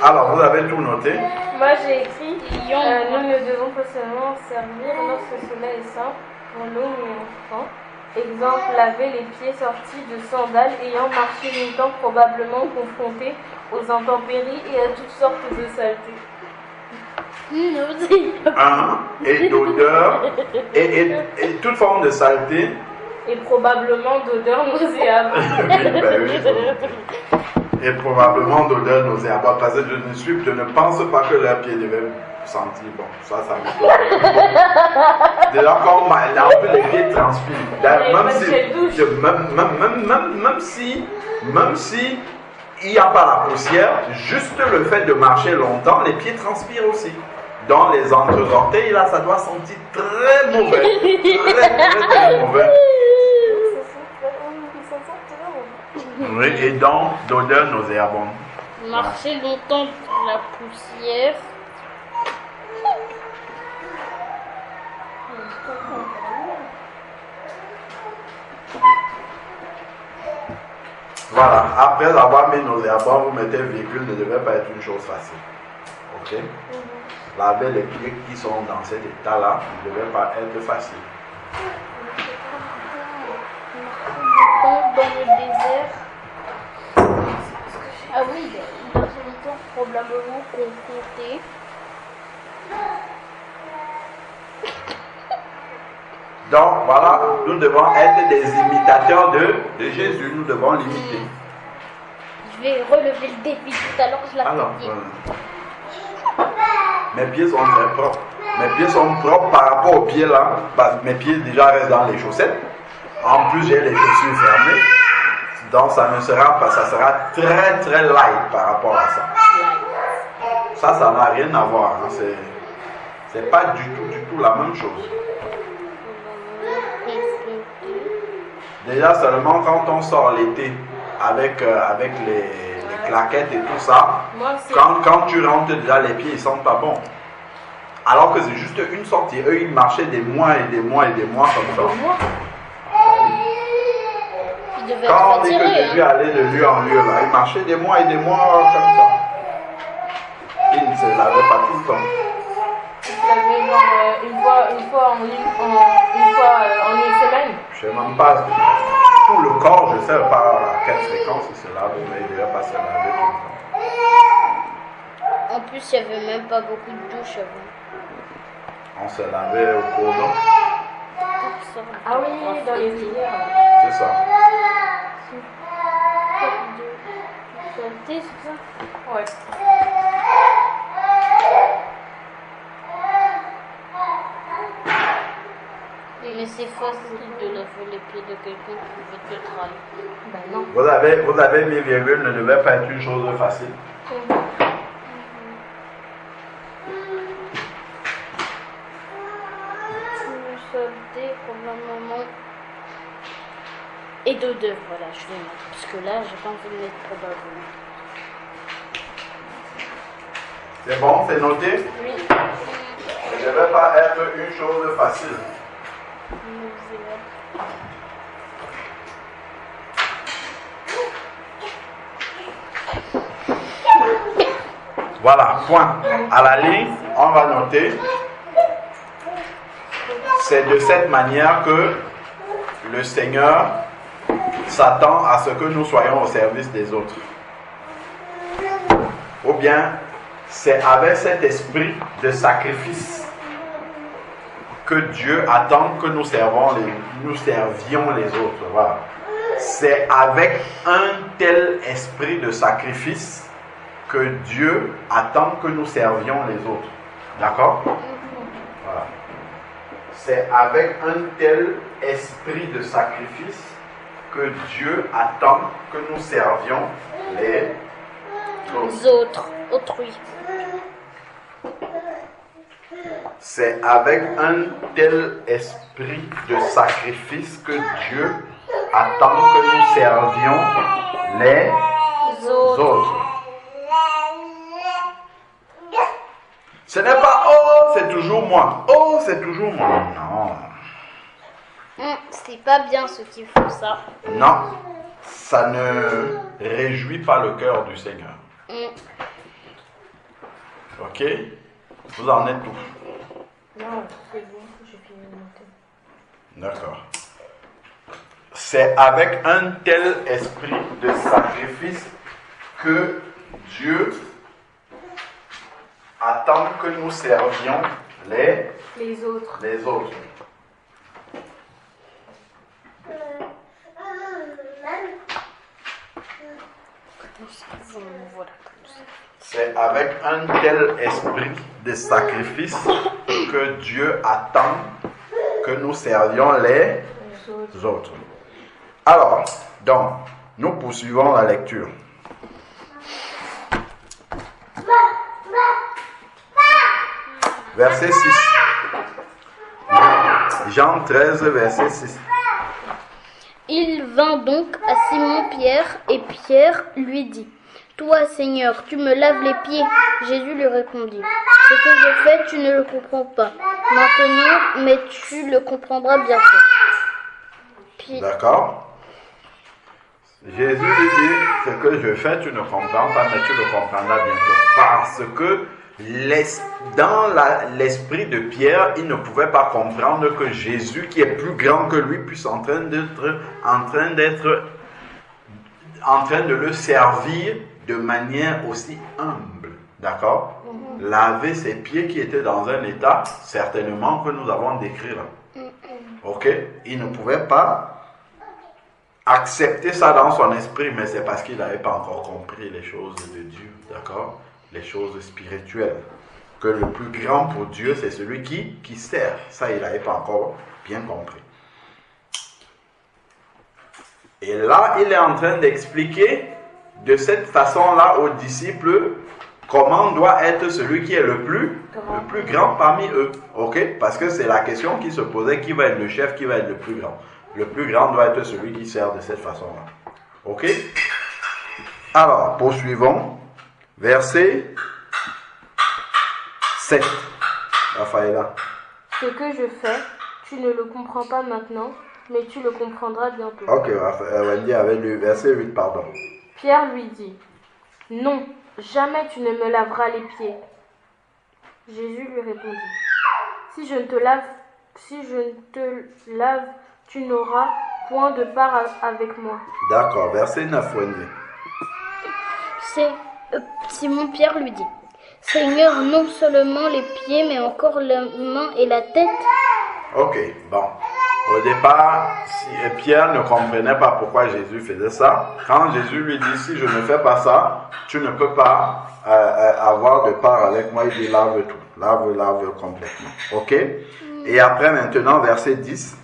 Alors, vous avez tout noté? Moi, j'ai écrit nous ne devons pas seulement servir lorsque cela est simple pour nous, mais enfants. Exemple, laver les pieds sortis de sandales ayant marché longtemps, probablement confrontés aux intempéries et à toutes sortes de saletés. Et d'odeur et toute forme de saleté. Et probablement d'odeur nauséabonde. Et probablement d'odeur nauséabonde. Parce que je ne pense pas que leurs pieds devaient sentir. Bon, ça me plaît. Déjà, quand les pieds transpirent. Même si il n'y a pas la poussière, juste le fait de marcher longtemps, les pieds transpirent aussi. Dans les entre-orteils, là, ça doit sentir très mauvais. Très mauvais. Oui, et donc, d'odeur nauséabonde. Marcher longtemps dans la poussière. Voilà, après avoir mis nauséabond, vous mettez virgule, ne devait pas être une chose facile. Ok? Laver les pieds qui sont dans cet état-là ne devait pas être facile. Dans le désert. Ah oui, dans ce temps, probablement confronté. Donc voilà, nous devons être des imitateurs de Jésus, nous devons l'imiter. Je vais relever le défi tout à l'heure, je l'ai Alors, dit. mes pieds sont très propres. Mes pieds sont propres par rapport aux pieds là. Parce que mes pieds déjà restent dans les chaussettes. En plus, j'ai les chaussures fermées. Donc ça ne sera pas, ça sera très très light par rapport à ça. Ça n'a rien à voir. Hein. C'est pas du tout la même chose. Déjà seulement quand on sort l'été avec les claquettes et tout ça, quand tu rentres déjà les pieds ils sentent pas bon. Alors que c'est juste une sortie. Eux ils marchaient des mois et des mois et des mois comme ça. Quand on dit que Jésus allait de lieu en lieu là, ils marchaient des mois et des mois comme ça. Ils ne se lavaient pas tout le temps. Une fois en une semaine. Je sais même pas. Tout le corps, je sais pas à quelle fréquence il se lave, mais il devait pas se laver tout le temps. En plus, il n'y avait même pas beaucoup de douches avant. On se lavait au cours d'eau. Ah oui, dans les rivières. C'est ça. C'est ça? Ouais. Mais c'est facile de laver les pieds de quelqu'un qui veut te trahir. Ben non. Vous avez mis virgule, ne devait pas être une chose facile. Nous sommes des probablement. Et de deux, voilà, je vais mettre. Parce que là, j'ai pas envie de mettre probablement. C'est bon, c'est noté? Oui. Ne devait pas être une chose facile. Voilà, point. À la ligne, on va noter. C'est de cette manière que le Seigneur s'attend à ce que nous soyons au service des autres. Ou bien, c'est avec cet esprit de sacrifice que Dieu attend que nous servions les autres. Voilà. C'est avec un tel esprit de sacrifice que Dieu attend que nous servions les autres. D'accord? Voilà. C'est avec un tel esprit de sacrifice que Dieu attend que nous servions les autres. Autrui. C'est avec un tel esprit de sacrifice que Dieu attend que nous servions les autres. Ce n'est pas « Oh, c'est toujours moi. Oh, c'est toujours moi. » Non. C'est pas bien ceux qui font ça. Non. Ça ne réjouit pas le cœur du Seigneur. Ok? Vous en êtes où? Non, c'est bon, j'ai fini de noter. D'accord. C'est avec un tel esprit de sacrifice que Dieu attend que nous servions les autres. C'est avec un tel esprit de sacrifice que Dieu attend que nous servions les autres. Alors, donc, nous poursuivons la lecture. Verset 6. Jean 13, verset 6. Il vint donc à Simon-Pierre, et Pierre lui dit: Toi, Seigneur, tu me laves les pieds. Jésus lui répondit: Ce que je fais, tu ne le comprends pas maintenant, mais tu le comprendras bientôt. D'accord. Jésus lui dit, ce que je fais, tu ne comprends pas, mais tu le comprendras bientôt. Parce que dans l'esprit de Pierre, il ne pouvait pas comprendre que Jésus, qui est plus grand que lui, puisse en train de le servir de manière aussi humble. D'accord? Laver ses pieds qui étaient dans un état, certainement, que nous avons décrit là. Ok? Il ne pouvait pas accepter ça dans son esprit, mais c'est parce qu'il n'avait pas encore compris les choses de Dieu. D'accord? Les choses spirituelles. Que le plus grand pour Dieu, c'est celui qui sert. Ça, il n'avait pas encore bien compris. Et là, il est en train d'expliquer de cette façon-là aux disciples comment doit être celui qui est le plus grand parmi eux. Ok? Parce que c'est la question qui se posait, qui va être le chef, qui va être le plus grand. Le plus grand doit être celui qui sert de cette façon-là. Ok? Alors, poursuivons. Verset 7. Raphaëla. Ce que je fais, tu ne le comprends pas maintenant, mais tu le comprendras bientôt. Ok, Wendy avait lu verset 8, pardon. Pierre lui dit, non, jamais tu ne me laveras les pieds. Jésus lui répondit, si je ne te lave, tu n'auras point de part avec moi. D'accord, verset 9, Wendy. Simon-Pierre lui dit, Seigneur, non seulement les pieds, mais encore la main et la tête. Ok, bon. Au départ, Pierre ne comprenait pas pourquoi Jésus faisait ça. Quand Jésus lui dit, si je ne fais pas ça, tu ne peux pas avoir de part avec moi, il dit, lave tout. Lave complètement. Ok? Et après, maintenant, verset 10.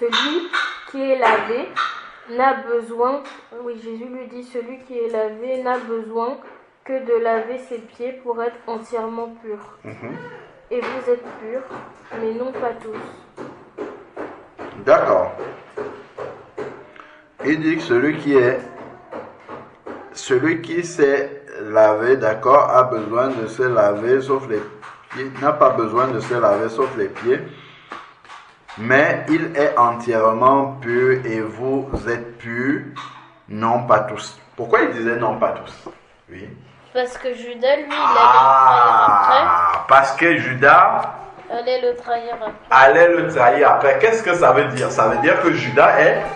Celui qui est lavé n'a besoin, Jésus lui dit, celui qui est lavé n'a besoin que de laver ses pieds pour être entièrement pur. Et vous êtes purs, mais non pas tous. D'accord. Il dit que celui qui s'est lavé, d'accord, a besoin de se laver sauf les pieds, n'a pas besoin de se laver sauf les pieds. Mais il est entièrement pur et vous êtes purs, non pas tous. Pourquoi il disait non pas tous? Oui. Parce que Judas, lui, il allait le trahir après. Parce que Judas allait le trahir après. Allait le trahir après. Qu'est-ce que ça veut dire? Ça veut dire que Judas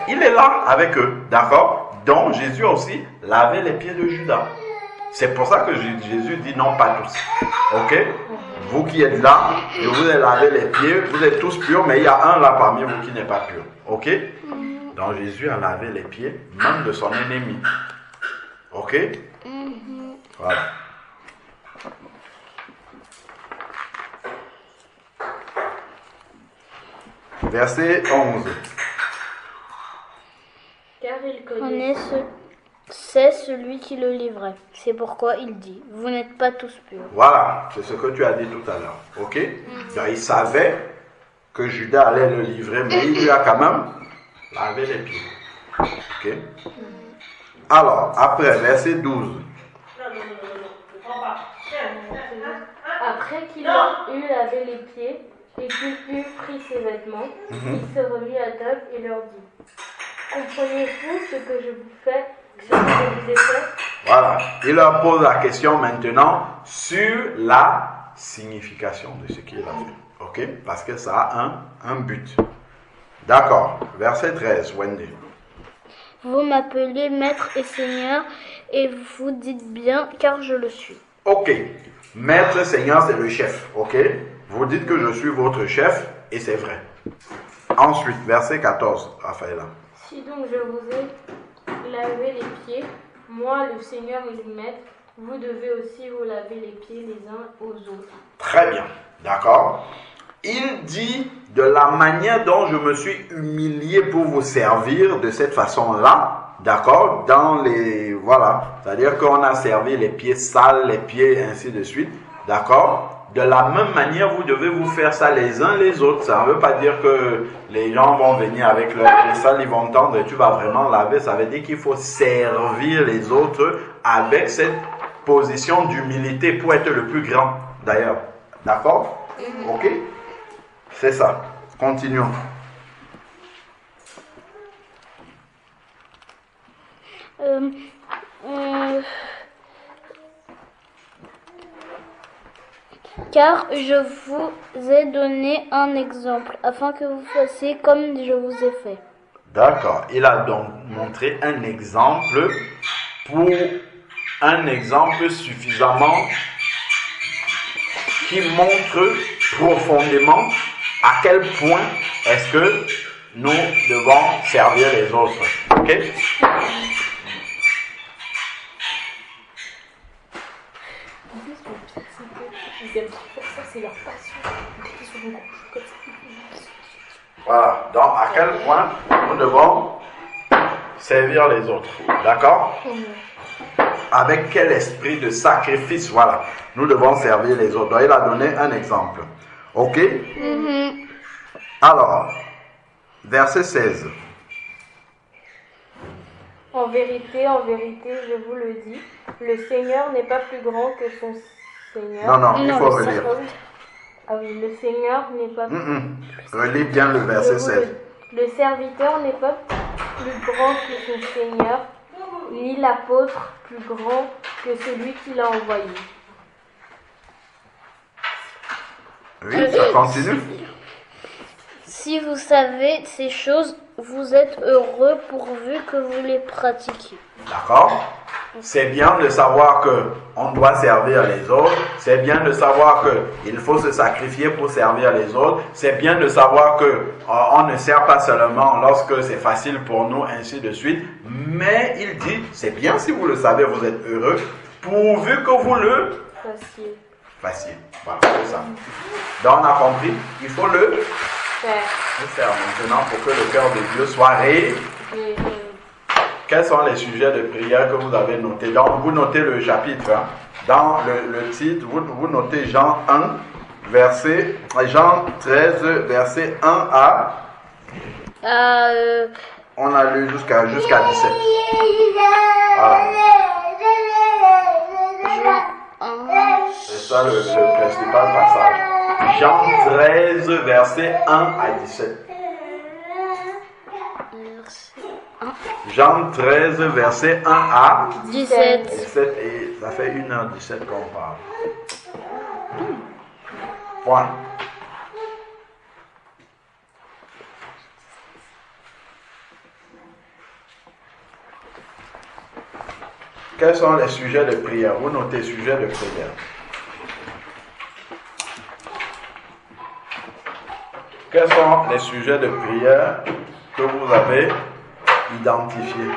il est là avec eux. D'accord? Donc Jésus aussi lavait les pieds de Judas. C'est pour ça que Jésus dit non pas tous. Ok? Vous qui êtes là, je vous ai lavé les pieds, vous êtes tous purs, mais il y a un là parmi vous qui n'est pas pur. Ok? Donc Jésus a lavé les pieds, même de son ennemi. Ok? Voilà. Verset 11. Car il connaît c'est celui qui le livrait. C'est pourquoi il dit, vous n'êtes pas tous purs. Voilà, c'est ce que tu as dit tout à l'heure. Ok? Donc, il savait que Judas allait le livrer, mais il lui a quand même lavé les pieds. Ok? Alors, après, verset 12. Après qu'il eut lavé les pieds et qu'il eut pris ses vêtements, il se remit à table et leur dit, comprenez-vous ce que je vous fais, ce que je vous ai fait? Voilà, il leur pose la question maintenant sur la signification de ce qu'il a fait. Ok? Parce que ça a un but. D'accord, verset 13, Wendy. Vous m'appelez maître et seigneur et vous dites bien car je le suis. Ok, maître seigneur c'est le chef, ok? Vous dites que je suis votre chef et c'est vrai. Ensuite, verset 14, Raphaëla. Si donc je vous ai lavé les pieds, moi le Seigneur et le maître, vous devez aussi vous laver les pieds les uns aux autres. Très bien, d'accord? Il dit de la manière dont je me suis humilié pour vous servir de cette façon-là, d'accord? Voilà, c'est-à-dire qu'on a servi les pieds sales, les pieds ainsi de suite, d'accord? De la même manière, vous devez vous faire ça les uns les autres. Ça ne veut pas dire que les gens vont venir avec les sales, ils vont tendre et tu vas vraiment laver. Ça veut dire qu'il faut servir les autres avec cette position d'humilité pour être le plus grand, d'ailleurs. D'accord? Ok? C'est ça. Continuons. Euh, euh, Car je vous ai donné un exemple, afin que vous fassiez comme je vous ai fait. D'accord. Il a donc montré un exemple suffisamment qui montre profondément à quel point est-ce que nous devons servir les autres. Ok? Ils aiment trop faire ça, c'est leur passion. Dès qu'ils sont beaucoup comme ça. Voilà. Donc, à quel point nous devons servir les autres. D'accord? Avec quel esprit de sacrifice, voilà, nous devons servir les autres. Donc, il a donné un exemple. Ok? Alors, verset 16. En vérité, je vous le dis, le Seigneur n'est pas plus grand que son Seigneur. Non, il faut relire. Ah oui, le Seigneur n'est pas Relis bien le verset 16. Le serviteur n'est pas plus grand que son Seigneur, ni l'apôtre plus grand que celui qui l'a envoyé. Oui, ça continue. Si vous savez ces choses, vous êtes heureux pourvu que vous les pratiquiez. D'accord? C'est bien de savoir que on doit servir les autres. C'est bien de savoir que il faut se sacrifier pour servir les autres. C'est bien de savoir que on ne sert pas seulement lorsque c'est facile pour nous, ainsi de suite. Mais il dit, c'est bien si vous le savez, vous êtes heureux, pourvu que vous le fassiez. Voilà, c'est ça. Donc on a compris, il faut le faire maintenant pour que le cœur de Dieu soit réel. Quels sont les sujets de prière que vous avez notés? Donc, vous notez le chapitre. Hein. Dans le titre, vous notez Jean 13, verset 1 à... On a lu jusqu'à 17. Voilà. C'est ça le principal passage. Jean 13, verset 1 à 17. Jean 13, verset 1 à 17. 17. Et ça fait 1h17 qu'on parle. Point. Quels sont les sujets de prière? Vous notez sujets de prière. Quels sont les sujets de prière que vous avez identifiés?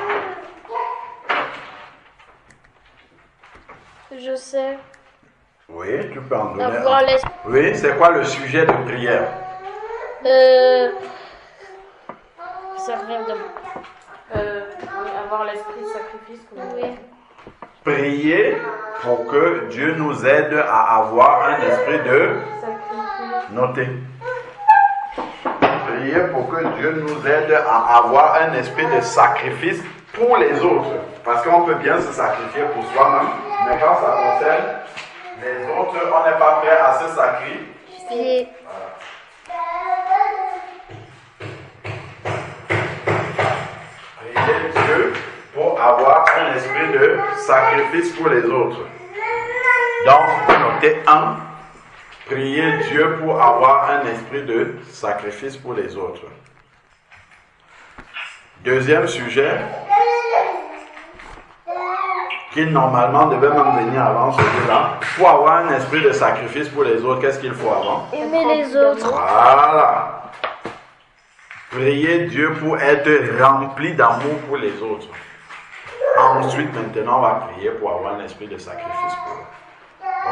Je sais. Oui, tu peux en donner Avoir un. l'esprit. Oui, c'est quoi le sujet de prière? Servir de Avoir l'esprit de sacrifice. Oui. Prier pour que Dieu nous aide à avoir un esprit de noter. Prier pour que Dieu nous aide à avoir un esprit de sacrifice pour les autres. Parce qu'on peut bien se sacrifier pour soi-même, mais quand ça concerne les autres, on n'est pas prêt à se sacrifier. Prier Dieu pour avoir un esprit de sacrifice pour les autres. Donc, notez 1. Prier Dieu pour avoir un esprit de sacrifice pour les autres. Deuxième sujet, qui normalement devait même venir avant celui-là. Pour avoir un esprit de sacrifice pour les autres, qu'est-ce qu'il faut avant? Aimer les autres. Voilà. Prier Dieu pour être rempli d'amour pour les autres. Ensuite, maintenant, on va prier pour avoir un esprit de sacrifice pour eux.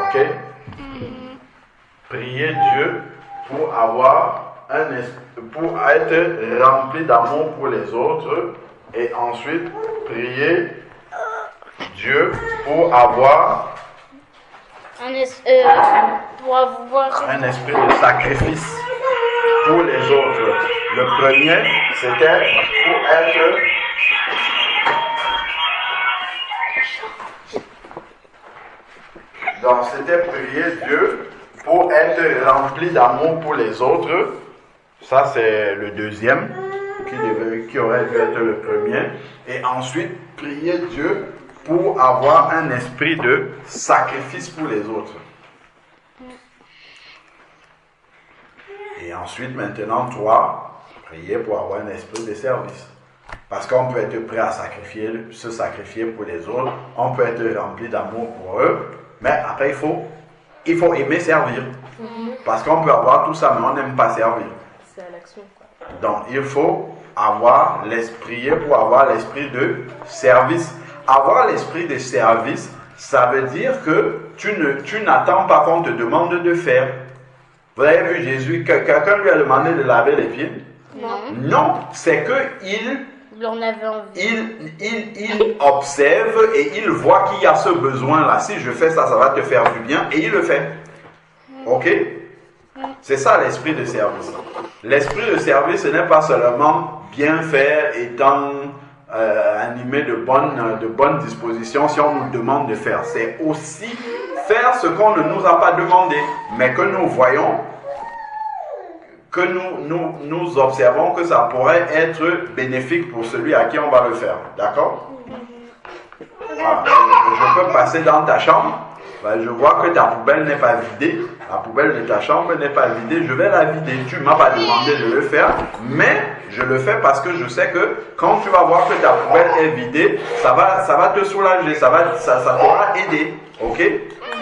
Ok? Prier Dieu pour avoir pour être rempli d'amour pour les autres. Et ensuite, prier Dieu pour avoir un esprit de sacrifice pour les autres. Le premier, c'était pour être donc c'était prier Dieu pour être rempli d'amour pour les autres. Ça c'est le deuxième qui aurait dû être le premier. Et ensuite prier Dieu pour avoir un esprit de sacrifice pour les autres. Et ensuite, maintenant, toi, prier pour avoir un esprit de service. Parce qu'on peut être prêt à se sacrifier pour les autres, on peut être rempli d'amour pour eux, mais après, il faut aimer servir. Parce qu'on peut avoir tout ça, mais on n'aime pas servir. C'est à l'action, quoi. Donc, il faut avoir l'esprit pour avoir l'esprit de service. Avoir l'esprit de service, ça veut dire que tu n'attends pas qu'on te demande de faire. Vous avez vu Jésus, quelqu'un lui a demandé de laver les pieds? Non, c'est qu'il en avait envie. il observe et il voit qu'il y a ce besoin-là. Si je fais ça, ça va te faire du bien, et il le fait. Ok? C'est ça l'esprit de service. L'esprit de service, ce n'est pas seulement bien faire, étant animé de bonnes dispositions si on nous demande de faire. C'est aussi faire ce qu'on ne nous a pas demandé, mais que nous voyons, que nous observons que ça pourrait être bénéfique pour celui à qui on va le faire. D'accord? Voilà. Je peux passer dans ta chambre. Je vois que ta poubelle n'est pas vidée. La poubelle de ta chambre n'est pas vidée. Je vais la vider. Tu ne m'as pas demandé de le faire, mais je le fais parce que je sais que quand tu vas voir que ta poubelle est vidée, ça va te soulager, ça t'aura aidé. Ok?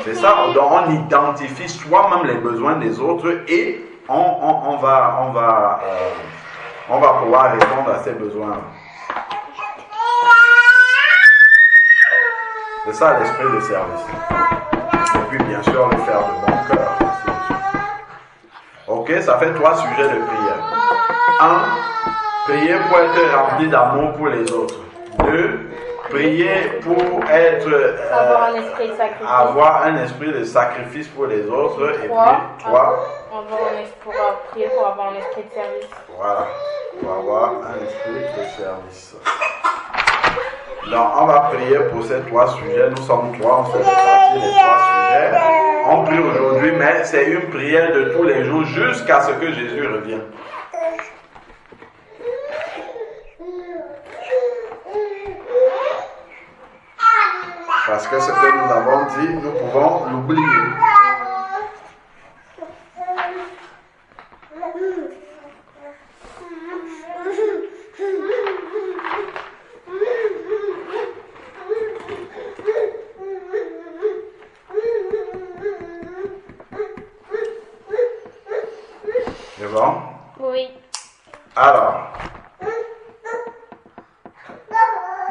C'est ça. Donc on identifie soi-même les besoins des autres et on va pouvoir répondre à ces besoins. C'est ça l'esprit de service. Et puis bien sûr le faire de bon cœur. Ok, ça fait 3 sujets de prière. 1. Prier pour être rempli d'amour pour les autres. 2. Prier pour avoir un esprit de sacrifice pour les autres. Et puis 3. Prier pour avoir un esprit de service. Voilà, pour avoir un esprit de service. Donc, on va prier pour ces 3 sujets. Nous sommes 3, on se répartit les 3 sujets. On prie aujourd'hui, mais c'est une prière de tous les jours jusqu'à ce que Jésus revienne. Parce que ce que nous avons dit, nous pouvons l'oublier. C'est bon? Oui. Alors,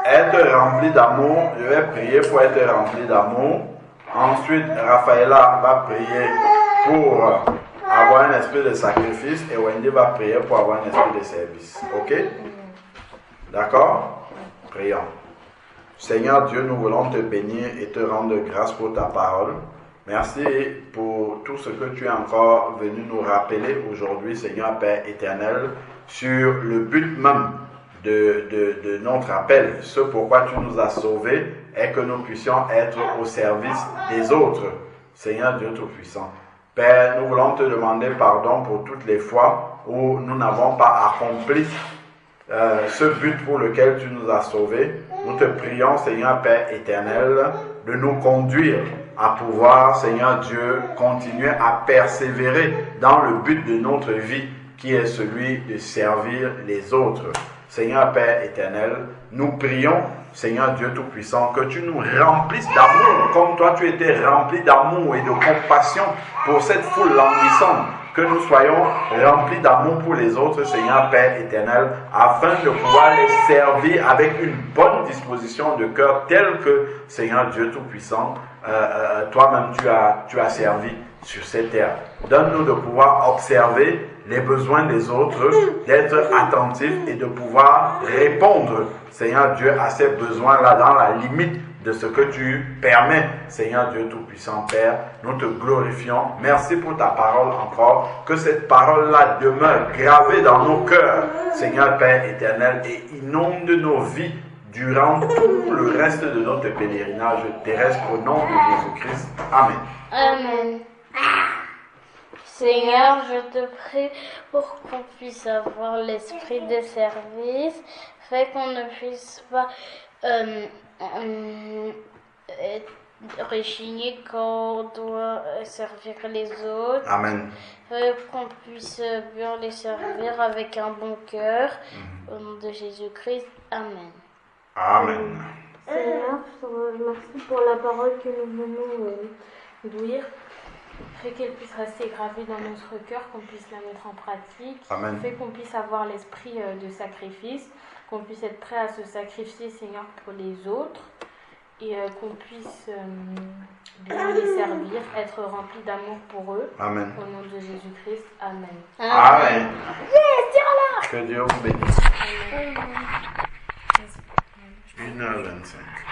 être rempli d'amour, je vais prier pour être rempli d'amour. Ensuite, Raphaëla va prier pour avoir un esprit de sacrifice et Wendy va prier pour avoir un esprit de service. Ok? D'accord? Prions. Seigneur Dieu, nous voulons te bénir et te rendre grâce pour ta parole. Merci pour tout ce que tu es encore venu nous rappeler aujourd'hui, Seigneur Père éternel, sur le but même de notre appel. Ce pourquoi tu nous as sauvés est que nous puissions être au service des autres. Seigneur Dieu Tout-Puissant. Père, nous voulons te demander pardon pour toutes les fois où nous n'avons pas accompli ce but pour lequel tu nous as sauvés. Nous te prions, Seigneur Père éternel, de nous conduire à pouvoir, Seigneur Dieu, continuer à persévérer dans le but de notre vie, qui est celui de servir les autres. Seigneur Père éternel, nous prions, Seigneur Dieu Tout-Puissant, que tu nous remplisses d'amour, comme toi tu étais rempli d'amour et de compassion pour cette foule languissante. Que nous soyons remplis d'amour pour les autres, Seigneur Père éternel, afin de pouvoir les servir avec une bonne disposition de cœur, telle que, Seigneur Dieu Tout-Puissant, toi-même tu as servi sur cette terre. Donne-nous de pouvoir observer les besoins des autres, d'être attentifs et de pouvoir répondre, Seigneur Dieu, à ces besoins-là dans la limite de ce que tu permets, Seigneur Dieu Tout-Puissant Père. Nous te glorifions. Merci pour ta parole encore. Que cette parole-là demeure gravée dans nos cœurs, Seigneur Père éternel, et inonde nos vies durant tout le reste de notre pèlerinage terrestre au nom de Jésus-Christ. Amen. Amen. Seigneur, je te prie pour qu'on puisse avoir l'esprit de service, fait qu'on ne puisse pas Rechigner quand on doit servir les autres. Amen. Qu'on puisse bien les servir avec un bon cœur. Au nom de Jésus-Christ. Amen. Amen. Seigneur, je te remercie pour la parole que nous venons d'ouïr. Fais qu'elle puisse rester gravée dans notre cœur, qu'on puisse la mettre en pratique. Amen. Fais qu'on puisse avoir l'esprit de sacrifice, qu'on puisse être prêt à se sacrifier, Seigneur, pour les autres. Et qu'on puisse bien les servir, être rempli d'amour pour eux. Amen. Au nom de Jésus-Christ. Amen. Amen. Que Dieu vous bénisse. Amen. 1h25.